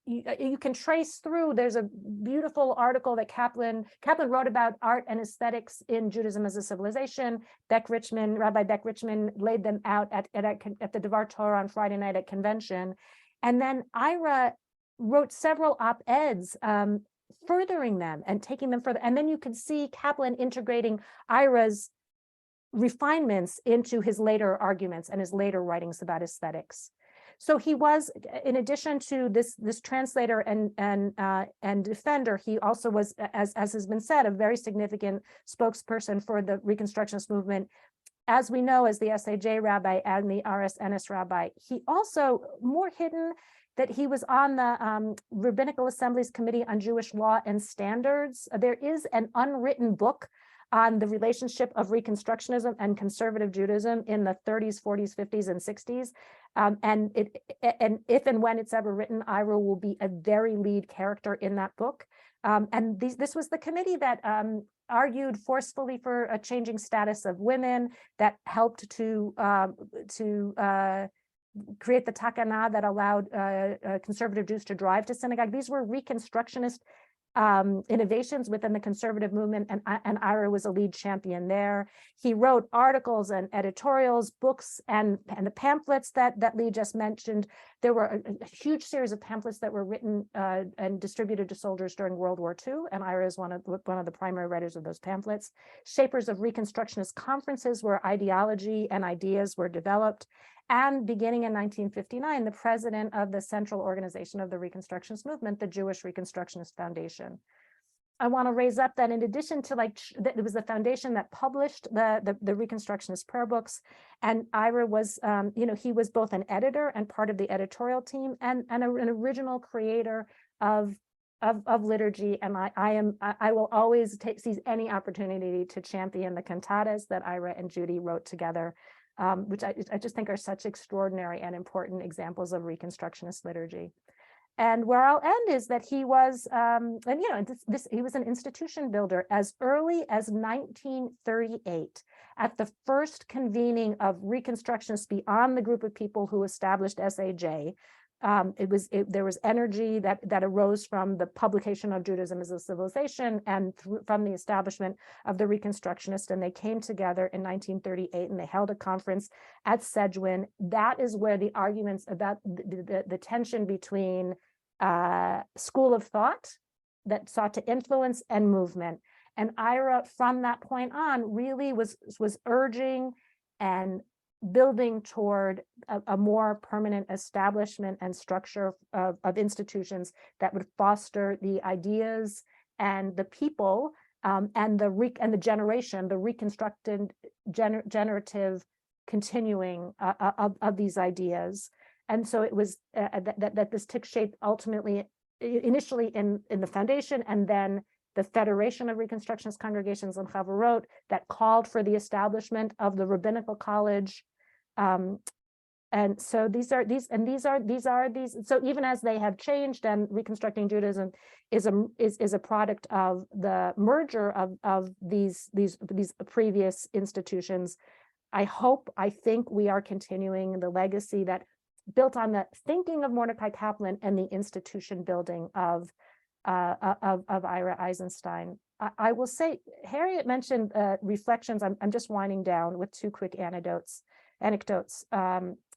you can trace through. There's a beautiful article that Kaplan wrote about art and aesthetics in Judaism as a Civilization. Rabbi Beck Richman laid them out at the Devar Torah on Friday night at convention. And then Ira wrote several op-eds furthering them and taking them further. And then you can see Kaplan integrating Ira's refinements into his later arguments and his later writings about aesthetics. So he was, in addition to this translator and defender, he also was, as has been said, a very significant spokesperson for the Reconstructionist movement, as we know, as the SAJ rabbi and the RSNS rabbi. He also, more hidden, that he was on the Rabbinical Assembly's Committee on Jewish Law and Standards. There is an unwritten book on the relationship of Reconstructionism and conservative Judaism in the 30s, 40s, 50s, and 60s. And if and when it's ever written, Ira will be a very lead character in that book. And this was the committee that argued forcefully for a changing status of women, that helped to create the takana that allowed conservative Jews to drive to synagogue. These were Reconstructionist innovations within the conservative movement, and Ira was a lead champion there. He wrote articles and editorials, books, and the pamphlets that Lee just mentioned. There were a huge series of pamphlets that were written and distributed to soldiers during World War II, and Ira is one of the primary writers of those pamphlets. Shapers of Reconstructionist conferences where ideology and ideas were developed. And beginning in 1959, the president of the central organization of the Reconstructionist movement, the Jewish Reconstructionist Foundation. I want to raise up that in addition to it was the foundation that published the Reconstructionist prayer books, and Ira was, he was both an editor and part of the editorial team, and an original creator of liturgy. And I will always seize any opportunity to champion the cantatas that Ira and Judy wrote together, which I just think are such extraordinary and important examples of Reconstructionist liturgy. And where I'll end is that he was, he was an institution builder as early as 1938, at the first convening of Reconstructionists beyond the group of people who established SAJ. There was energy that arose from the publication of Judaism as a Civilization and from the establishment of the Reconstructionists, and they came together in 1938 and they held a conference at Sedgwin. That is where the arguments about the tension between school of thought that sought to influence and movement. And Ira, from that point on, really was urging and building toward a more permanent establishment and structure of institutions that would foster the ideas and the people and the generation, the reconstructed generative continuing of these ideas. And so it was that this took shape ultimately, initially in the foundation, and then the Federation of Reconstructionist Congregations and Chavarot that called for the establishment of the Rabbinical College. And so so even as they have changed, and Reconstructing Judaism is a product of the merger of these previous institutions. I think we are continuing the legacy that built on the thinking of Mordecai Kaplan and the institution building of Ira Eisenstein. I will say, Harriet mentioned reflections. I'm just winding down with two quick anecdotes.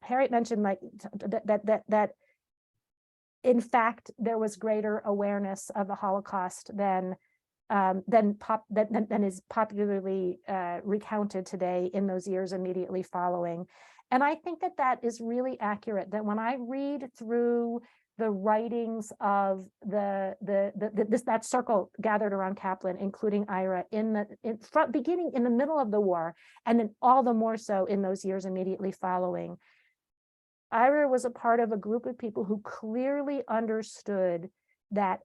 Harriet mentioned that in fact there was greater awareness of the Holocaust than is popularly recounted today in those years immediately following. And I think that is really accurate, that when I read through the writings of that circle gathered around Kaplan, including Ira, beginning in the middle of the war, and then all the more so in those years immediately following, Ira was a part of a group of people who clearly understood that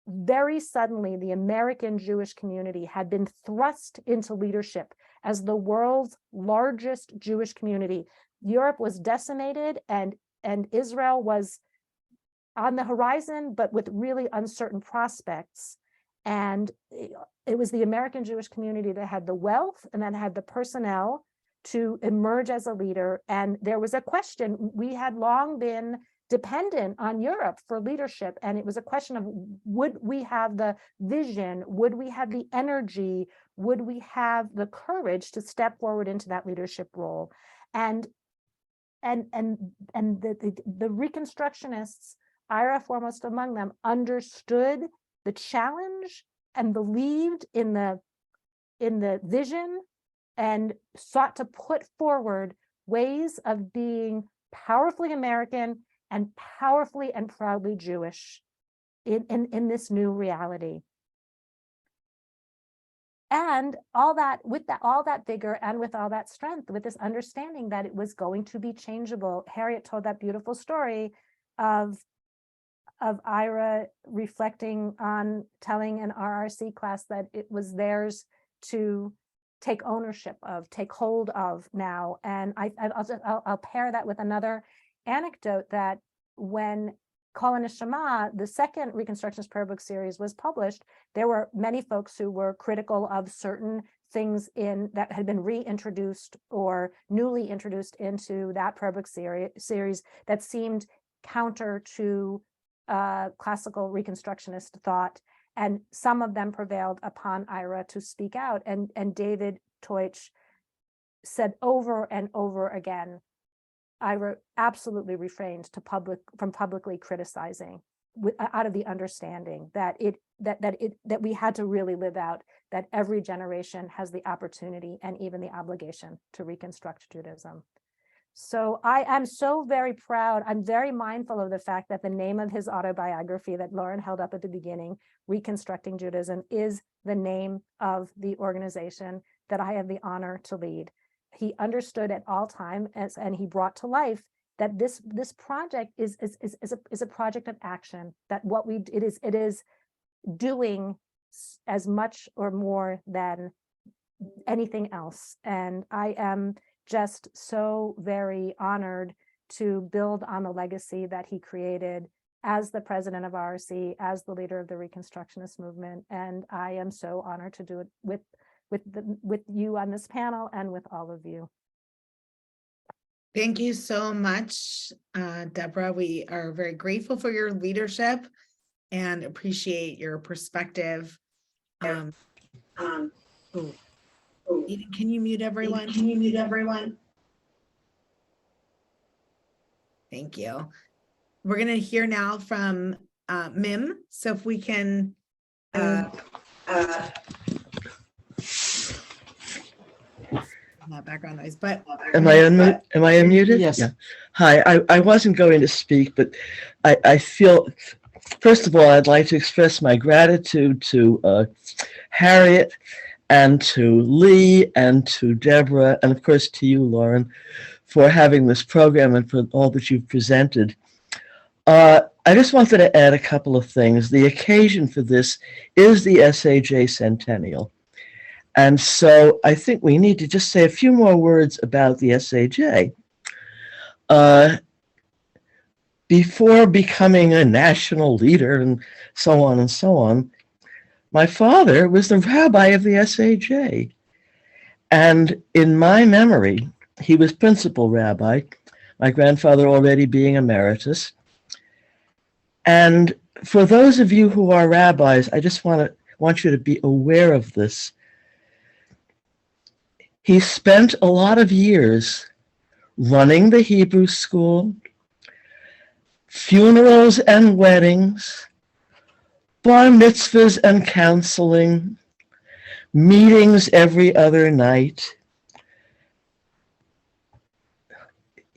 very suddenly the American Jewish community had been thrust into leadership as the world's largest Jewish community. Europe was decimated, and Israel was on the horizon, but with really uncertain prospects. And it was the American Jewish community that had the wealth and that had the personnel to emerge as a leader. And there was a question. We had long been dependent on Europe for leadership. And it was a question of, would we have the vision? Would we have the energy? Would we have the courage to step forward into that leadership role? And the Reconstructionists, Ira foremost among them, understood the challenge and believed in the vision and sought to put forward ways of being powerfully American and powerfully and proudly Jewish in this new reality. And all that, all that vigor and with all that strength, with this understanding that it was going to be changeable. Harriet told that beautiful story of Ira reflecting on telling an RRC class that it was theirs to take ownership of, take hold of now. And I'll pair that with another anecdote, that when Kol HaNeshama, the second Reconstructionist prayer book series, was published, there were many folks who were critical of certain things that had been reintroduced or newly introduced into that prayer book series that seemed counter to classical Reconstructionist thought. And some of them prevailed upon Ira to speak out. And David Teutsch said over and over again, Ira absolutely refrained from publicly criticizing, out of the understanding that we had to really live out that every generation has the opportunity and even the obligation to reconstruct Judaism. So I am so very proud. I'm very mindful of the fact that the name of his autobiography that Lauren held up at the beginning, Reconstructing Judaism, is the name of the organization that I have the honor to lead. He understood at all times, and he brought to life that this project is a project of action. That it is doing as much or more than anything else. And I am just so very honored to build on the legacy that he created as the president of RRC, as the leader of the Reconstructionist movement. And I am so honored to do it with you on this panel and with all of you. Thank you so much, Deborah. We are very grateful for your leadership and appreciate your perspective. Eden, can you mute everyone? Thank you. We're going to hear now from Mim. So if we can. Not background noise, but am I unmuted? Yes. Yeah. Hi, I wasn't going to speak, but I feel, first of all, I'd like to express my gratitude to Harriet and to Lee and to Deborah, and of course to you, Lauren, for having this program and for all that you've presented. I just wanted to add a couple of things. The occasion for this is the SAJ centennial. And so I think we need to just say a few more words about the SAJ. Before becoming a national leader and so on, my father was the rabbi of the SAJ. And in my memory, he was principal rabbi, my grandfather already being emeritus. And for those of you who are rabbis, I just want you to be aware of this. He spent a lot of years running the Hebrew school, funerals and weddings, bar mitzvahs and counseling, meetings every other night.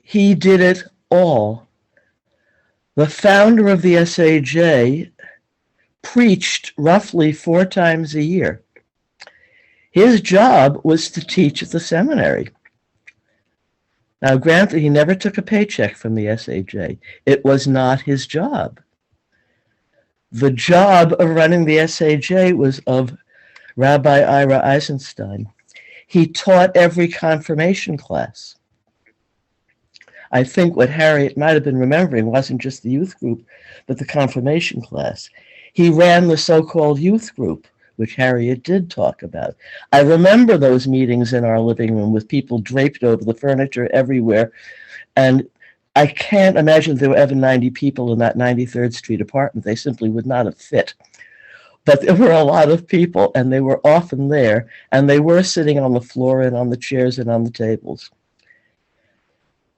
He did it all. The founder of the SAJ preached roughly 4 times a year. His job was to teach at the seminary. Now, granted, he never took a paycheck from the SAJ. It was not his job. The job of running the SAJ was of Rabbi Ira Eisenstein. He taught every confirmation class. I think what Harriet might have been remembering wasn't just the youth group, but the confirmation class. He ran the so-called youth group, which Harriet did talk about. I remember those meetings in our living room with people draped over the furniture everywhere. And I can't imagine there were ever 90 people in that 93rd Street apartment. They simply would not have fit. But there were a lot of people, and they were often there, and they were sitting on the floor and on the chairs and on the tables.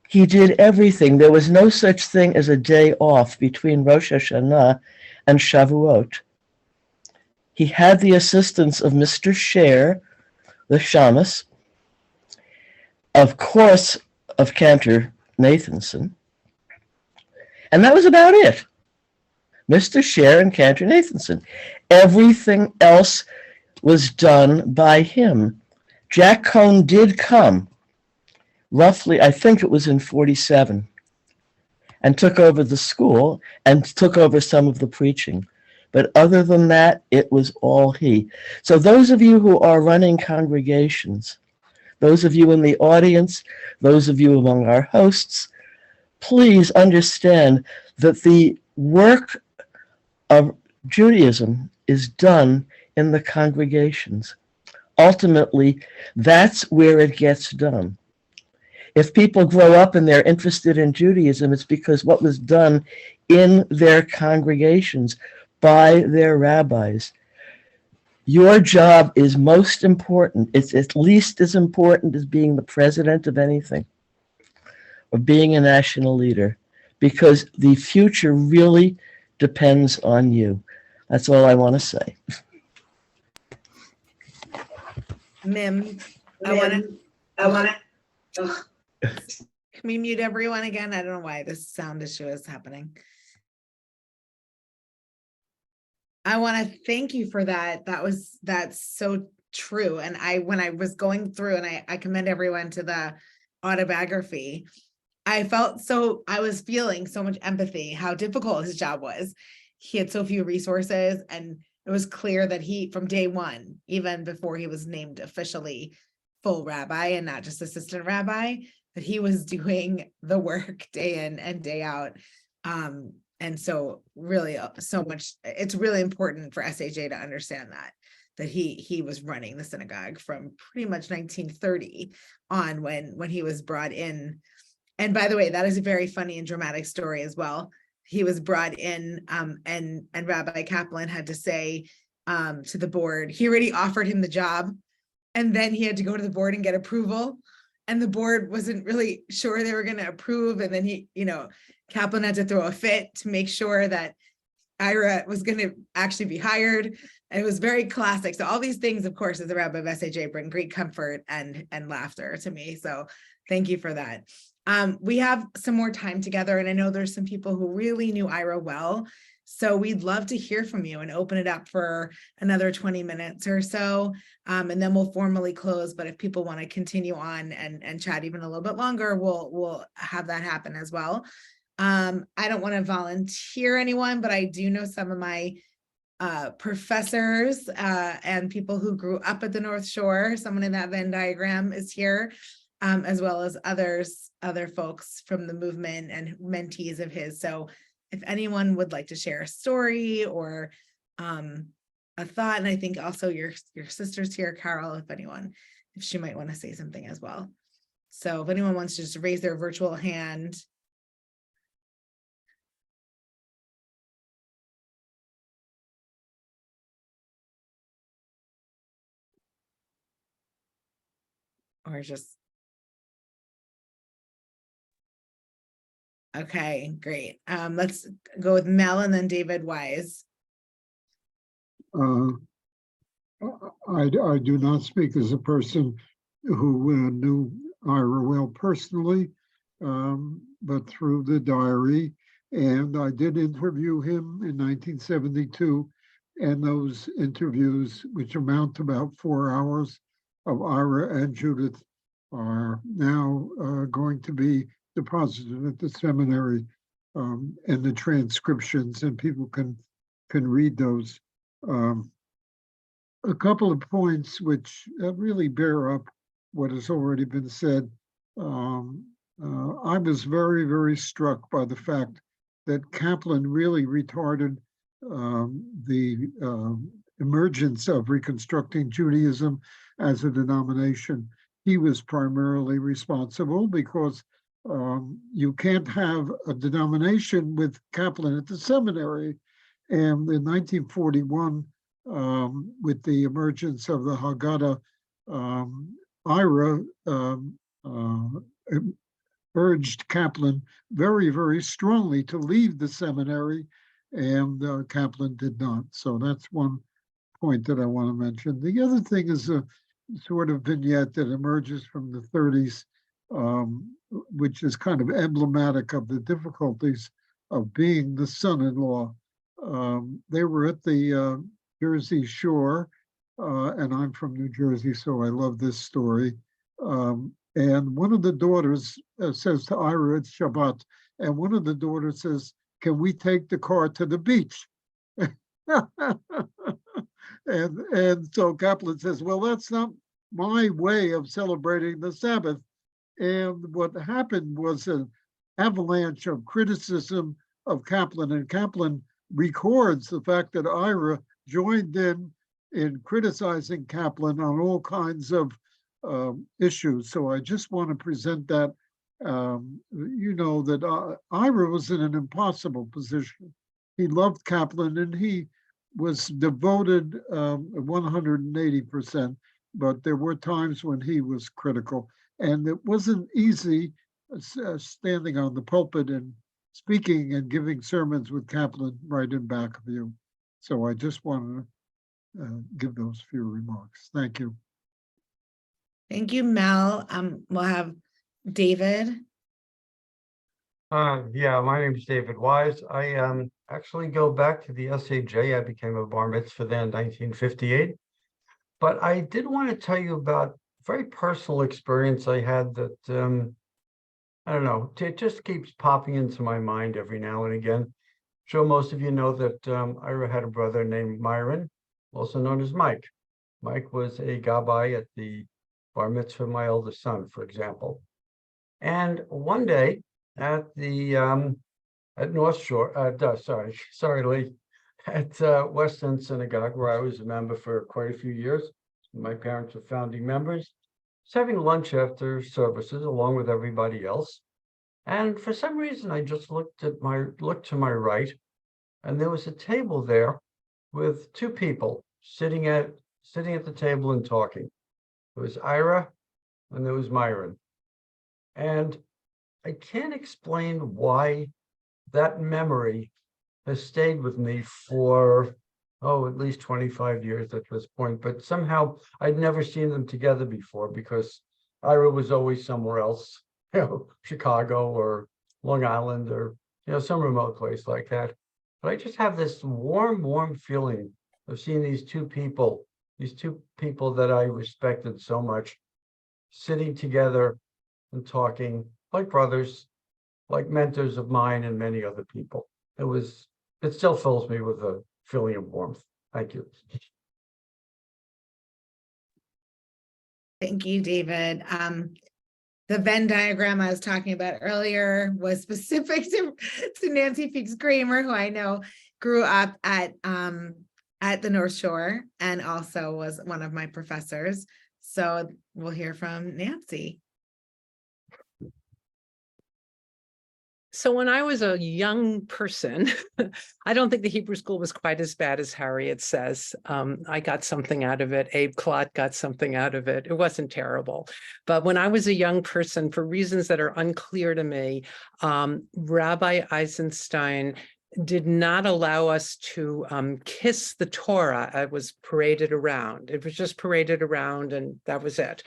He did everything. There was no such thing as a day off between Rosh Hashanah and Shavuot. He had the assistance of Mr. Scher, the shamus, of course, of Cantor Nathanson, and that was about it. Mr. Scher and Cantor Nathanson. Everything else was done by him. Jack Cohn did come, roughly, I think it was in 47, and took over the school and took over some of the preaching. But other than that, it was all he. So those of you who are running congregations, those of you in the audience, those of you among our hosts, please understand that the work of Judaism is done in the congregations. Ultimately, that's where it gets done. If people grow up and they're interested in Judaism, it's because what was done in their congregations by their rabbis. Your job is most important. It's at least as important as being the president of anything or being a national leader, because the future really depends on you. That's all I want to say. Mim, I want to. Can we mute everyone again? I don't know why this sound issue is happening. I want to thank you for that. That's so true. And when I was going through, and I commend everyone to the autobiography, I was feeling so much empathy, how difficult his job was. He had so few resources, and it was clear that he, from day one, even before he was named officially full rabbi and not just assistant rabbi, that he was doing the work day in and day out. And so really so much, it's really important for SAJ to understand that he was running the synagogue from pretty much 1930 on when he was brought in. And by the way, that is a very funny and dramatic story as well. He was brought in and Rabbi Kaplan had to say to the board, he already offered him the job, and then he had to go to the board and get approval. And the board wasn't really sure they were going to approve. And then Kaplan had to throw a fit to make sure that Ira was going to actually be hired. And it was very classic. So all these things, of course, as a rabbi of SAJ, bring great comfort and laughter to me. So thank you for that. We have some more time together, and I know there's some people who really knew Ira well. So we'd love to hear from you and open it up for another 20 minutes or so. And then we'll formally close. But if people want to continue on and chat even a little bit longer, we'll have that happen as well. I don't want to volunteer anyone, but I do know some of my professors and people who grew up at the North Shore. Someone in that Venn diagram is here, as well as other folks from the movement and mentees of his. So if anyone would like to share a story or a thought, and I think also your sister's here, Carol, if she might want to say something as well. So if anyone wants to just raise their virtual hand. Or just, okay, great. Let's go with Mel and then David Wise. I do not speak as a person who knew Ira well personally, but through the diary. And I did interview him in 1972. And those interviews, which amount to about 4 hours of Ira and Judith, are now going to be deposited at the seminary, and the transcriptions, and people can read those. A couple of points which really bear up what has already been said. I was very, very struck by the fact that Kaplan really retarded the emergence of Reconstructing Judaism as a denomination. He was primarily responsible because you can't have a denomination with Kaplan at the seminary. And in 1941, with the emergence of the Haggadah, Ira urged Kaplan very, very strongly to leave the seminary, and Kaplan did not. So that's one point that I want to mention. The other thing is a sort of vignette that emerges from the 30s, which is kind of emblematic of the difficulties of being the son-in-law. They were at the Jersey Shore, and I'm from New Jersey, so I love this story. And one of the daughters says to Ira, it's Shabbat, and one of the daughters says, can we take the car to the beach? and so Kaplan says, well, that's not my way of celebrating the Sabbath. And what happened was an avalanche of criticism of Kaplan, and Kaplan records the fact that Ira joined in criticizing Kaplan on all kinds of issues. So I just want to present that, that Ira was in an impossible position. He loved Kaplan and he was devoted 180%, but there were times when he was critical. And it wasn't easy standing on the pulpit and speaking and giving sermons with Kaplan right in back of you. So I just wanted to give those few remarks. Thank you. Thank you, Mel. We'll have David. Yeah, my name is David Wise. I actually go back to the SAJ. I became a bar mitzvah then in 1958. But I did want to tell you about a very personal experience I had that, I don't know, it just keeps popping into my mind every now and again. Sure, most of you know that Ira had a brother named Myron, also known as Mike. Mike was a gabbai at the bar mitzvah of my eldest son, for example. And one day at the at North Shore, sorry, Lee, at West End Synagogue, where I was a member for quite a few years. My parents were founding members. I was having lunch after services along with everybody else. And for some reason, I just looked to my right, and there was a table there with two people sitting at the table and talking. There was Ira and there was Myron. And I can't explain why that memory has stayed with me for, at least 25 years at this point. But somehow I'd never seen them together before because Ira was always somewhere else, Chicago or Long Island or, some remote place like that. but I just have this warm feeling of seeing these two people that I respected so much, sitting together and talking like brothers, like mentors of mine and many other people. It still fills me with a feeling of warmth. Thank you. Thank you, David. The Venn diagram I was talking about earlier was specific to Nancy Feeks Kramer, who I know grew up at the North Shore and also was one of my professors. So we'll hear from Nancy. So when I was a young person, I don't think the Hebrew school was quite as bad as Harriet says. I got something out of it. Abe Klott got something out of it. It wasn't terrible. But when I was a young person, for reasons that are unclear to me, Rabbi Eisenstein did not allow us to kiss the Torah. It was paraded around. It was just paraded around, and that was it.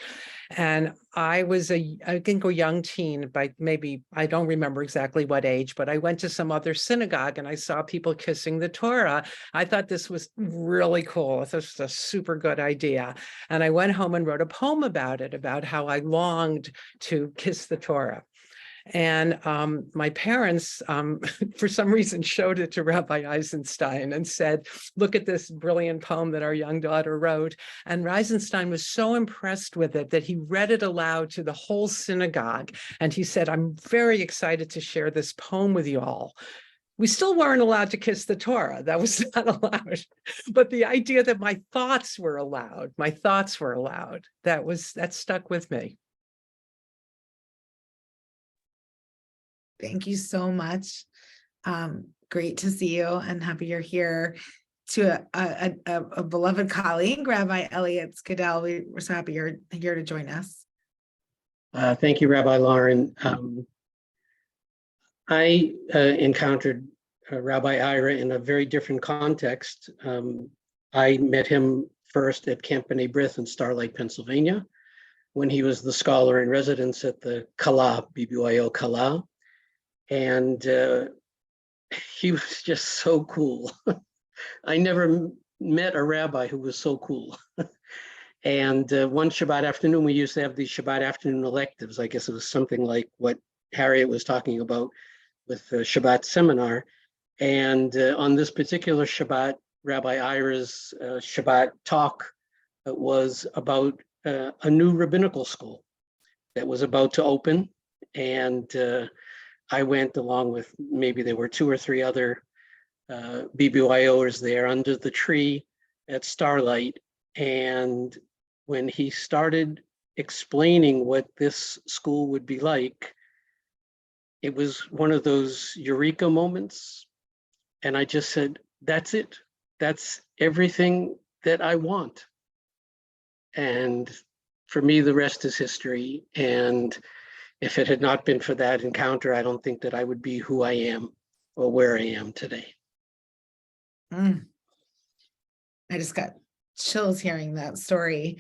And I was I think a young teen, by maybe, I don't remember exactly what age, but I went to some other synagogue and I saw people kissing the Torah. I thought this was really cool. This was a super good idea. And I went home and wrote a poem about it, about how I longed to kiss the Torah. And my parents, for some reason, showed it to Rabbi Eisenstein and said, look at this brilliant poem that our young daughter wrote. And Eisenstein was so impressed with it that he read it aloud to the whole synagogue. And he said, I'm very excited to share this poem with you all. We still weren't allowed to kiss the Torah. That was not allowed. But the idea that my thoughts were allowed, that stuck with me. Thank you so much. Great to see you and happy you're here. To a beloved colleague, Rabbi Elliot Skidell, we're so happy you're here to join us. Thank you, Rabbi Lauren. I encountered Rabbi Ira in a very different context. I met him first at Camp B'nai B'rith in Starlight, Pennsylvania, when he was the scholar in residence at the Kala, BBYO Kala. And he was just so cool. I never met a rabbi who was so cool. And one Shabbat afternoon, we used to have these Shabbat afternoon electives. I guess it was something like what Harriet was talking about with the Shabbat seminar. And on this particular Shabbat, Rabbi Ira's Shabbat talk was about a new rabbinical school that was about to open. And I went along with, maybe there were 2 or 3 other BBYOers there under the tree at Starlight. And when he started explaining what this school would be like, it was one of those eureka moments. And I just said, that's it. That's everything that I want. And for me, the rest is history. And if it had not been for that encounter, I don't think that I would be who I am or where I am today. I just got chills hearing that story.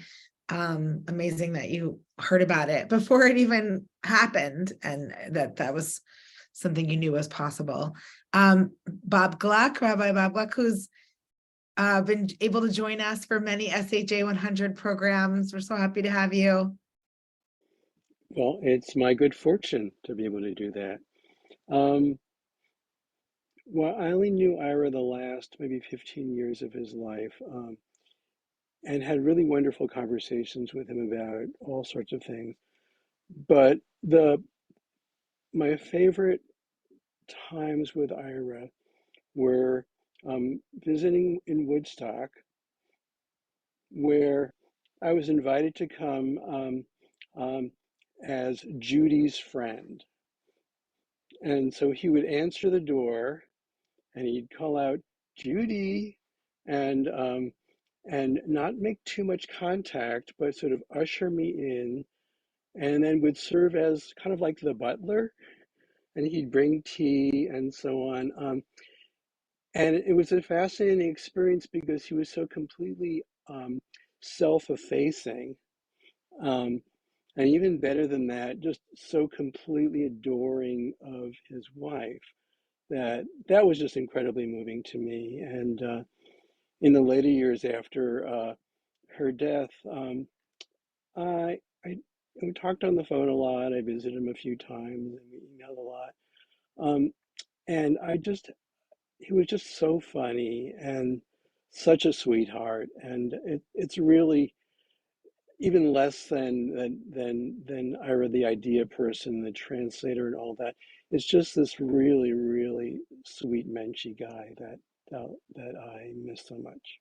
Amazing that you heard about it before it even happened and that was something you knew was possible. Bob Gluck, Rabbi Bob Gluck, who's been able to join us for many SAJ 100 programs. We're so happy to have you. Well, it's my good fortune to be able to do that. Well, I only knew Ira the last maybe 15 years of his life, and had really wonderful conversations with him about all sorts of things. But my favorite times with Ira were visiting in Woodstock, where I was invited to come as Judy's friend. And so he would answer the door and he'd call out, Judy, and not make too much contact, but sort of usher me in, and then would serve as kind of like the butler, and he'd bring tea and so on. And it was a fascinating experience because he was so completely self-effacing. And even better than that, just so completely adoring of his wife. that was just incredibly moving to me. And in the later years after her death, I we talked on the phone a lot. I visited him a few times, and we emailed a lot. And he was just so funny and such a sweetheart. And it's really even less than Ira, the idea person, the translator, and all that. It's just this really, really sweet Menschy guy that I miss so much.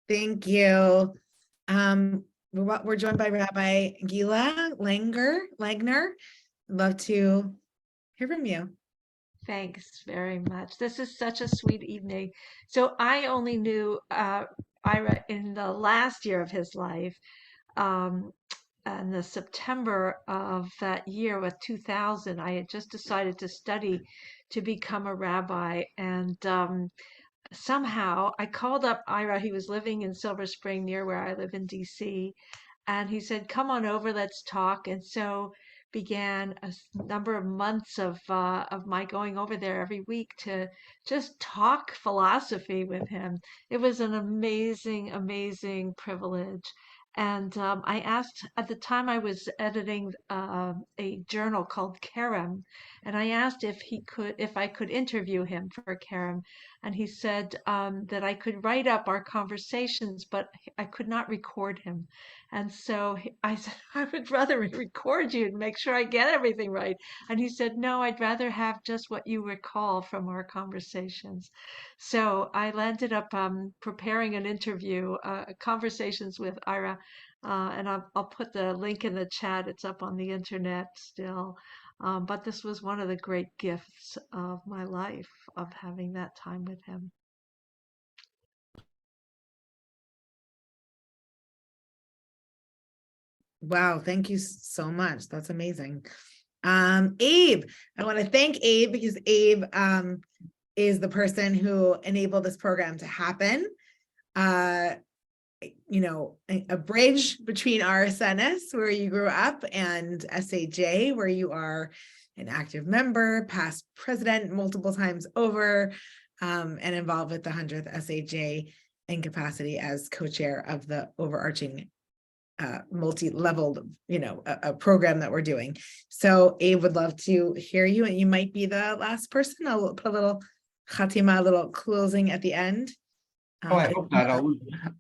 Thank you. We're joined by Rabbi Gila Langner. I'd love to hear from you. Thanks very much. This is such a sweet evening. So I only knew Ira in the last year of his life. In the September of that year with 2000, I had just decided to study to become a rabbi. And somehow I called up Ira. He was living in Silver Spring near where I live in DC. And he said, come on over, let's talk. And so began a number of months of my going over there every week to just talk philosophy with him. It was an amazing, amazing privilege. And I asked, at the time I was editing a journal called Kerem, and I asked if I could interview him for Kerem, and he said that I could write up our conversations, but I could not record him. And so I said, I would rather record you and make sure I get everything right. And he said, no, I'd rather have just what you recall from our conversations. So I ended up preparing an interview, conversations with Ira, and I'll put the link in the chat. It's up on the internet still. But this was one of the great gifts of my life, of having that time with him. Wow, thank you so much. That's amazing. Abe, I want to thank Abe because Abe is the person who enabled this program to happen. You know, a bridge between RSNS, where you grew up, and SAJ, where you are an active member, past president multiple times over, and involved with the 100th SAJ in capacity as co-chair of the overarching multi-leveled, you know, a program that we're doing. So Abe would love to hear you, and you might be the last person. I'll put a little khatima, a little closing at the end. Oh, I hope not.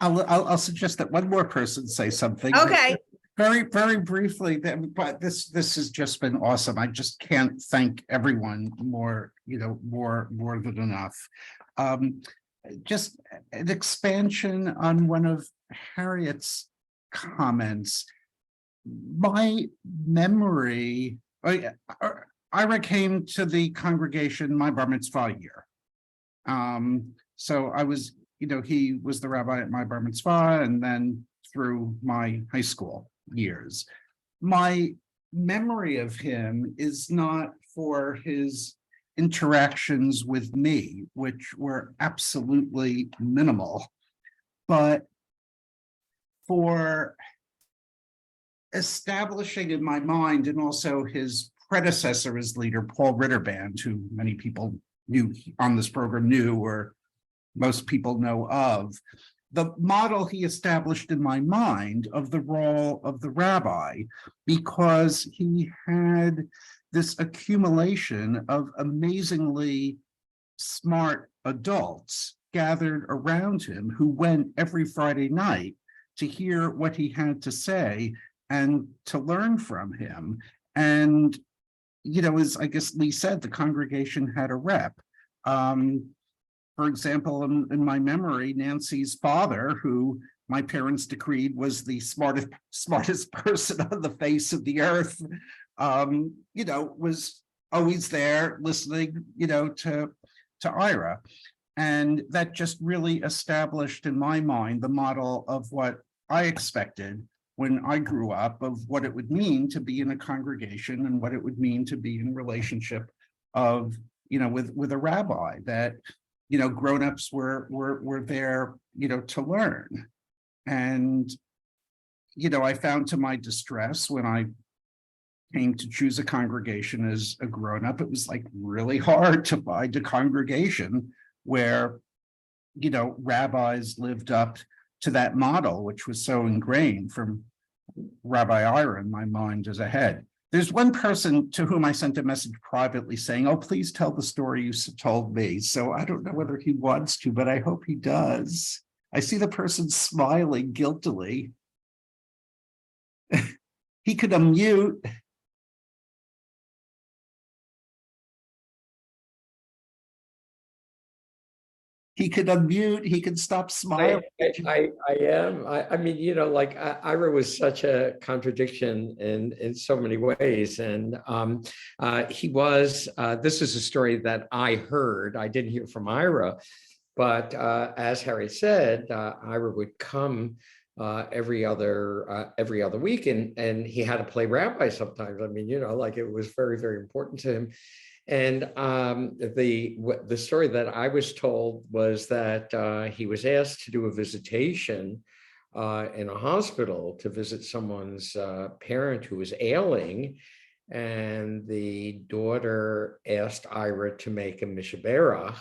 I'll suggest that one more person say something. Okay. Very, very briefly, but this has just been awesome. I just can't thank everyone more, more than enough. Just an expansion on one of Harriet's comments. My memory, Ira came to the congregation my bar mitzvah year. So I was, he was the rabbi at my bar mitzvah and then through my high school years. My memory of him is not for his interactions with me, which were absolutely minimal, but for establishing in my mind, and also his predecessor as leader, Paul Ritterband, who many people knew on this program or most people know of, the model he established in my mind of the role of the rabbi, because he had this accumulation of amazingly smart adults gathered around him who went every Friday night to hear what he had to say and to learn from him. And, as I guess Lee said, the congregation had a rep. For example, in my memory, Nancy's father, who my parents decreed was the smartest person on the face of the earth, was always there listening, to Ira. And that just really established in my mind the model of what I expected when I grew up, of what it would mean to be in a congregation and what it would mean to be in relationship of, with a rabbi, that grown-ups were there, to learn. And, I found to my distress when I came to choose a congregation as a grown-up, it was like really hard to find a congregation where, you know, rabbis lived up to that model, which was so ingrained from Rabbi Ira in my mind as a head. There's one person to whom I sent a message privately saying, oh, please tell the story you told me. So I don't know whether he wants to, but I hope he does. I see the person smiling guiltily. He could unmute. He could unmute, he could stop smiling. I am. I mean, you know, like Ira was such a contradiction in so many ways. And he was, this is a story that I heard, I didn't hear from Ira, but as Harriet said, Ira would come every other week, and he had to play rabbi sometimes. I mean, you know, like it was very, very important to him. And the story that I was told was that he was asked to do a visitation in a hospital to visit someone's parent who was ailing, and the daughter asked Ira to make a mishaberach.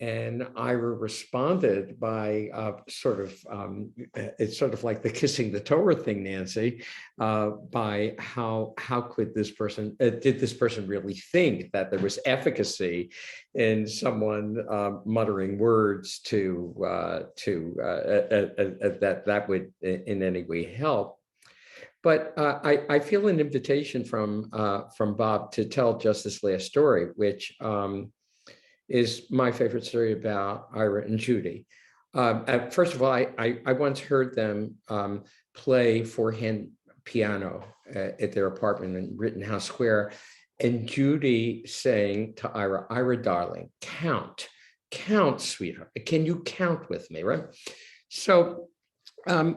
And Ira responded by it's sort of like the kissing the Torah thing, Nancy, by how could this person, did this person really think that there was efficacy in someone muttering words that would in any way help. But I feel an invitation from Bob to tell just this last story, which is my favorite story about Ira and Judy. First of all, I once heard them play four-hand piano at their apartment in Rittenhouse Square, and Judy saying to Ira, Ira, darling, count, sweetheart. Can you count with me, right? So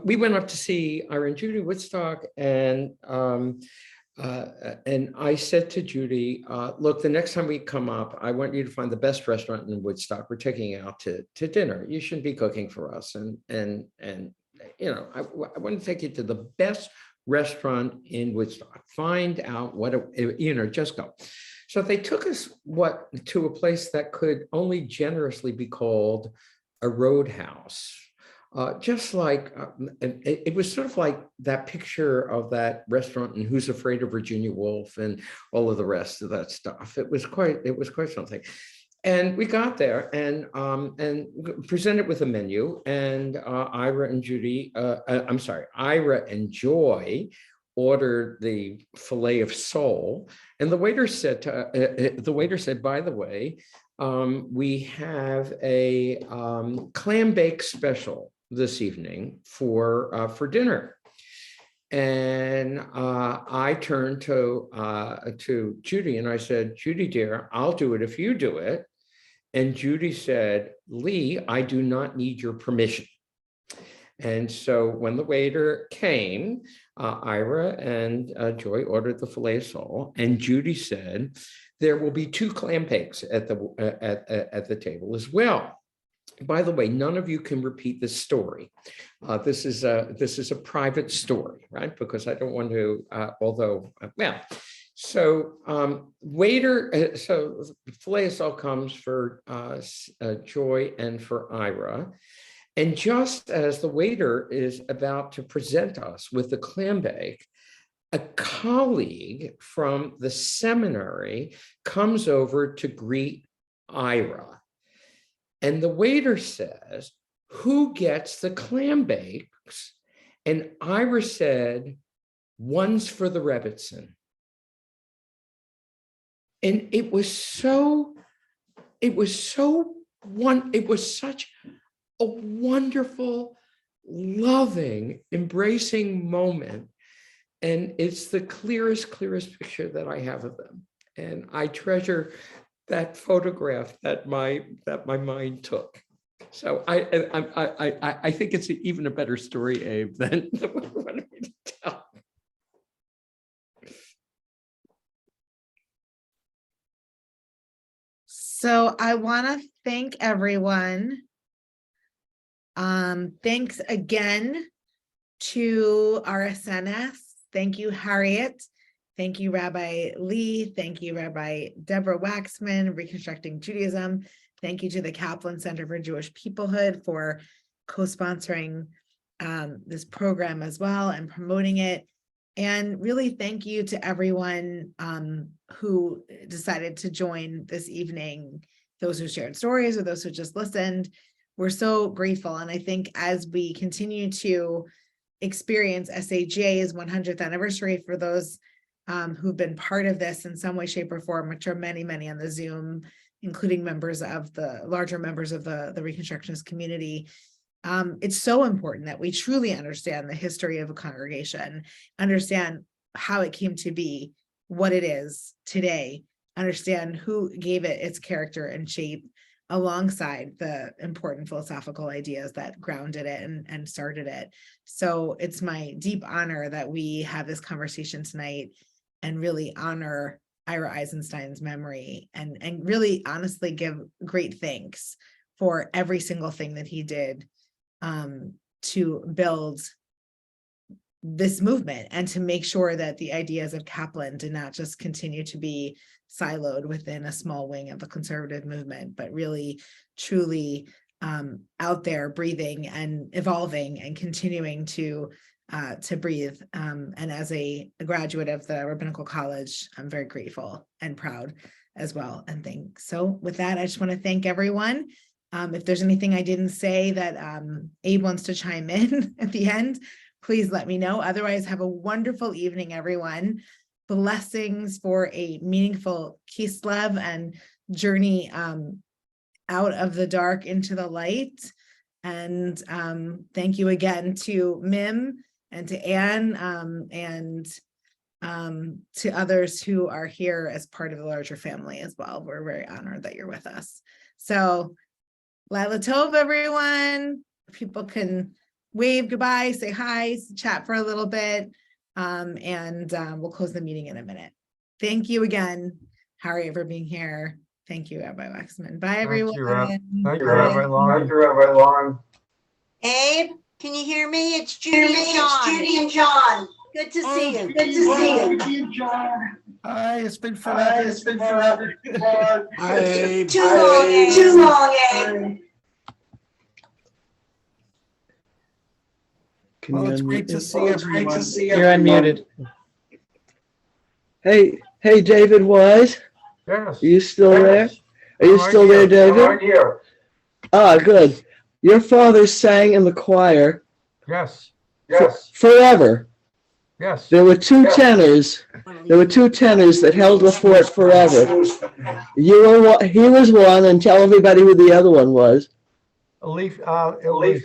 we went up to see Ira and Judy Woodstock, and I said to Judy, look, the next time we come up, I want you to find the best restaurant in Woodstock. We're taking you out to dinner. You shouldn't be cooking for us. And you know, I want to take you to the best restaurant in Woodstock. Find out just go. So they took us to a place that could only generously be called a roadhouse. Just like it was sort of like that picture of that restaurant in Who's Afraid of Virginia Woolf and all of the rest of that stuff. It was quite something. And we got there and presented with a menu, and Ira and Joy ordered the fillet of sole, and the waiter said, by the way, we have a clam bake special this evening for dinner. And I turned to Judy and I said, Judy, dear, I'll do it if you do it. And Judy said, Lee, I do not need your permission. And so when the waiter came, Ira and Joy ordered the filet of sole, and Judy said, there will be 2 clam bakes at the table as well. By the way, none of you can repeat this story. This is a private story, right? Because I don't want to, So waiter, so filet of sole comes for Joy and for Ira. And just as the waiter is about to present us with the clam bake, a colleague from the seminary comes over to greet Ira. And the waiter says, who gets the clam bakes? And Ira said, one's for the Rebbitzin. And it was such a wonderful, loving, embracing moment. And it's the clearest picture that I have of them. And I treasure that photograph that my mind took. So I think it's even a better story, Abe, than the one you wanted me to tell. So I want to thank everyone. Thanks again to our SNS. Thank you, Harriet. Thank you, Rabbi Lee. Thank you, Rabbi Deborah Waxman, Reconstructing Judaism. Thank you to the Kaplan Center for Jewish Peoplehood for co-sponsoring this program as well and promoting it. And really thank you to everyone who decided to join this evening, those who shared stories or those who just listened. We're so grateful. And I think as we continue to experience SAJ's 100th anniversary, for those who've been part of this in some way, shape, or form, which are many, many on the Zoom, including members of the larger members of the Reconstructionist community, it's so important that we truly understand the history of a congregation, understand how it came to be what it is today, understand who gave it its character and shape, alongside the important philosophical ideas that grounded it and started it. So it's my deep honor that we have this conversation tonight and really honor Ira Eisenstein's memory and really honestly give great thanks for every single thing that he did to build this movement and to make sure that the ideas of Kaplan did not just continue to be siloed within a small wing of the conservative movement, but really truly out there breathing and evolving and continuing to breathe. And as a graduate of the Rabbinical College, I'm very grateful and proud as well. And thanks. So with that, I just want to thank everyone. If there's anything I didn't say that Abe wants to chime in at the end, please let me know. Otherwise, have a wonderful evening, everyone. Blessings for a meaningful Kislev and journey out of the dark into the light. And thank you again to Mim and to Anne and to others who are here as part of the larger family as well. We're very honored that you're with us. So, Laila Tov, everyone. People can wave goodbye, say hi, chat for a little bit, and we'll close the meeting in a minute. Thank you again, Harriet, for being here. Thank you, Rabbi Waxman. Bye, everyone. Thank you, Rabbi Long. Abe, can you hear me? It's Judy and John. Good to see you. Good to see you. Hi, it's been forever. Hi. Too long, Abe. Well, it's great to see everyone. You're unmuted. Hey, David Wise. Yes. Are you still there? Are you I'm still right there, here. David? I'm right here. Ah, good. Your father sang in the choir. Yes. Forever. Yes. There were two tenors. There were two tenors that held the fort forever. He was one, and tell everybody who the other one was. It was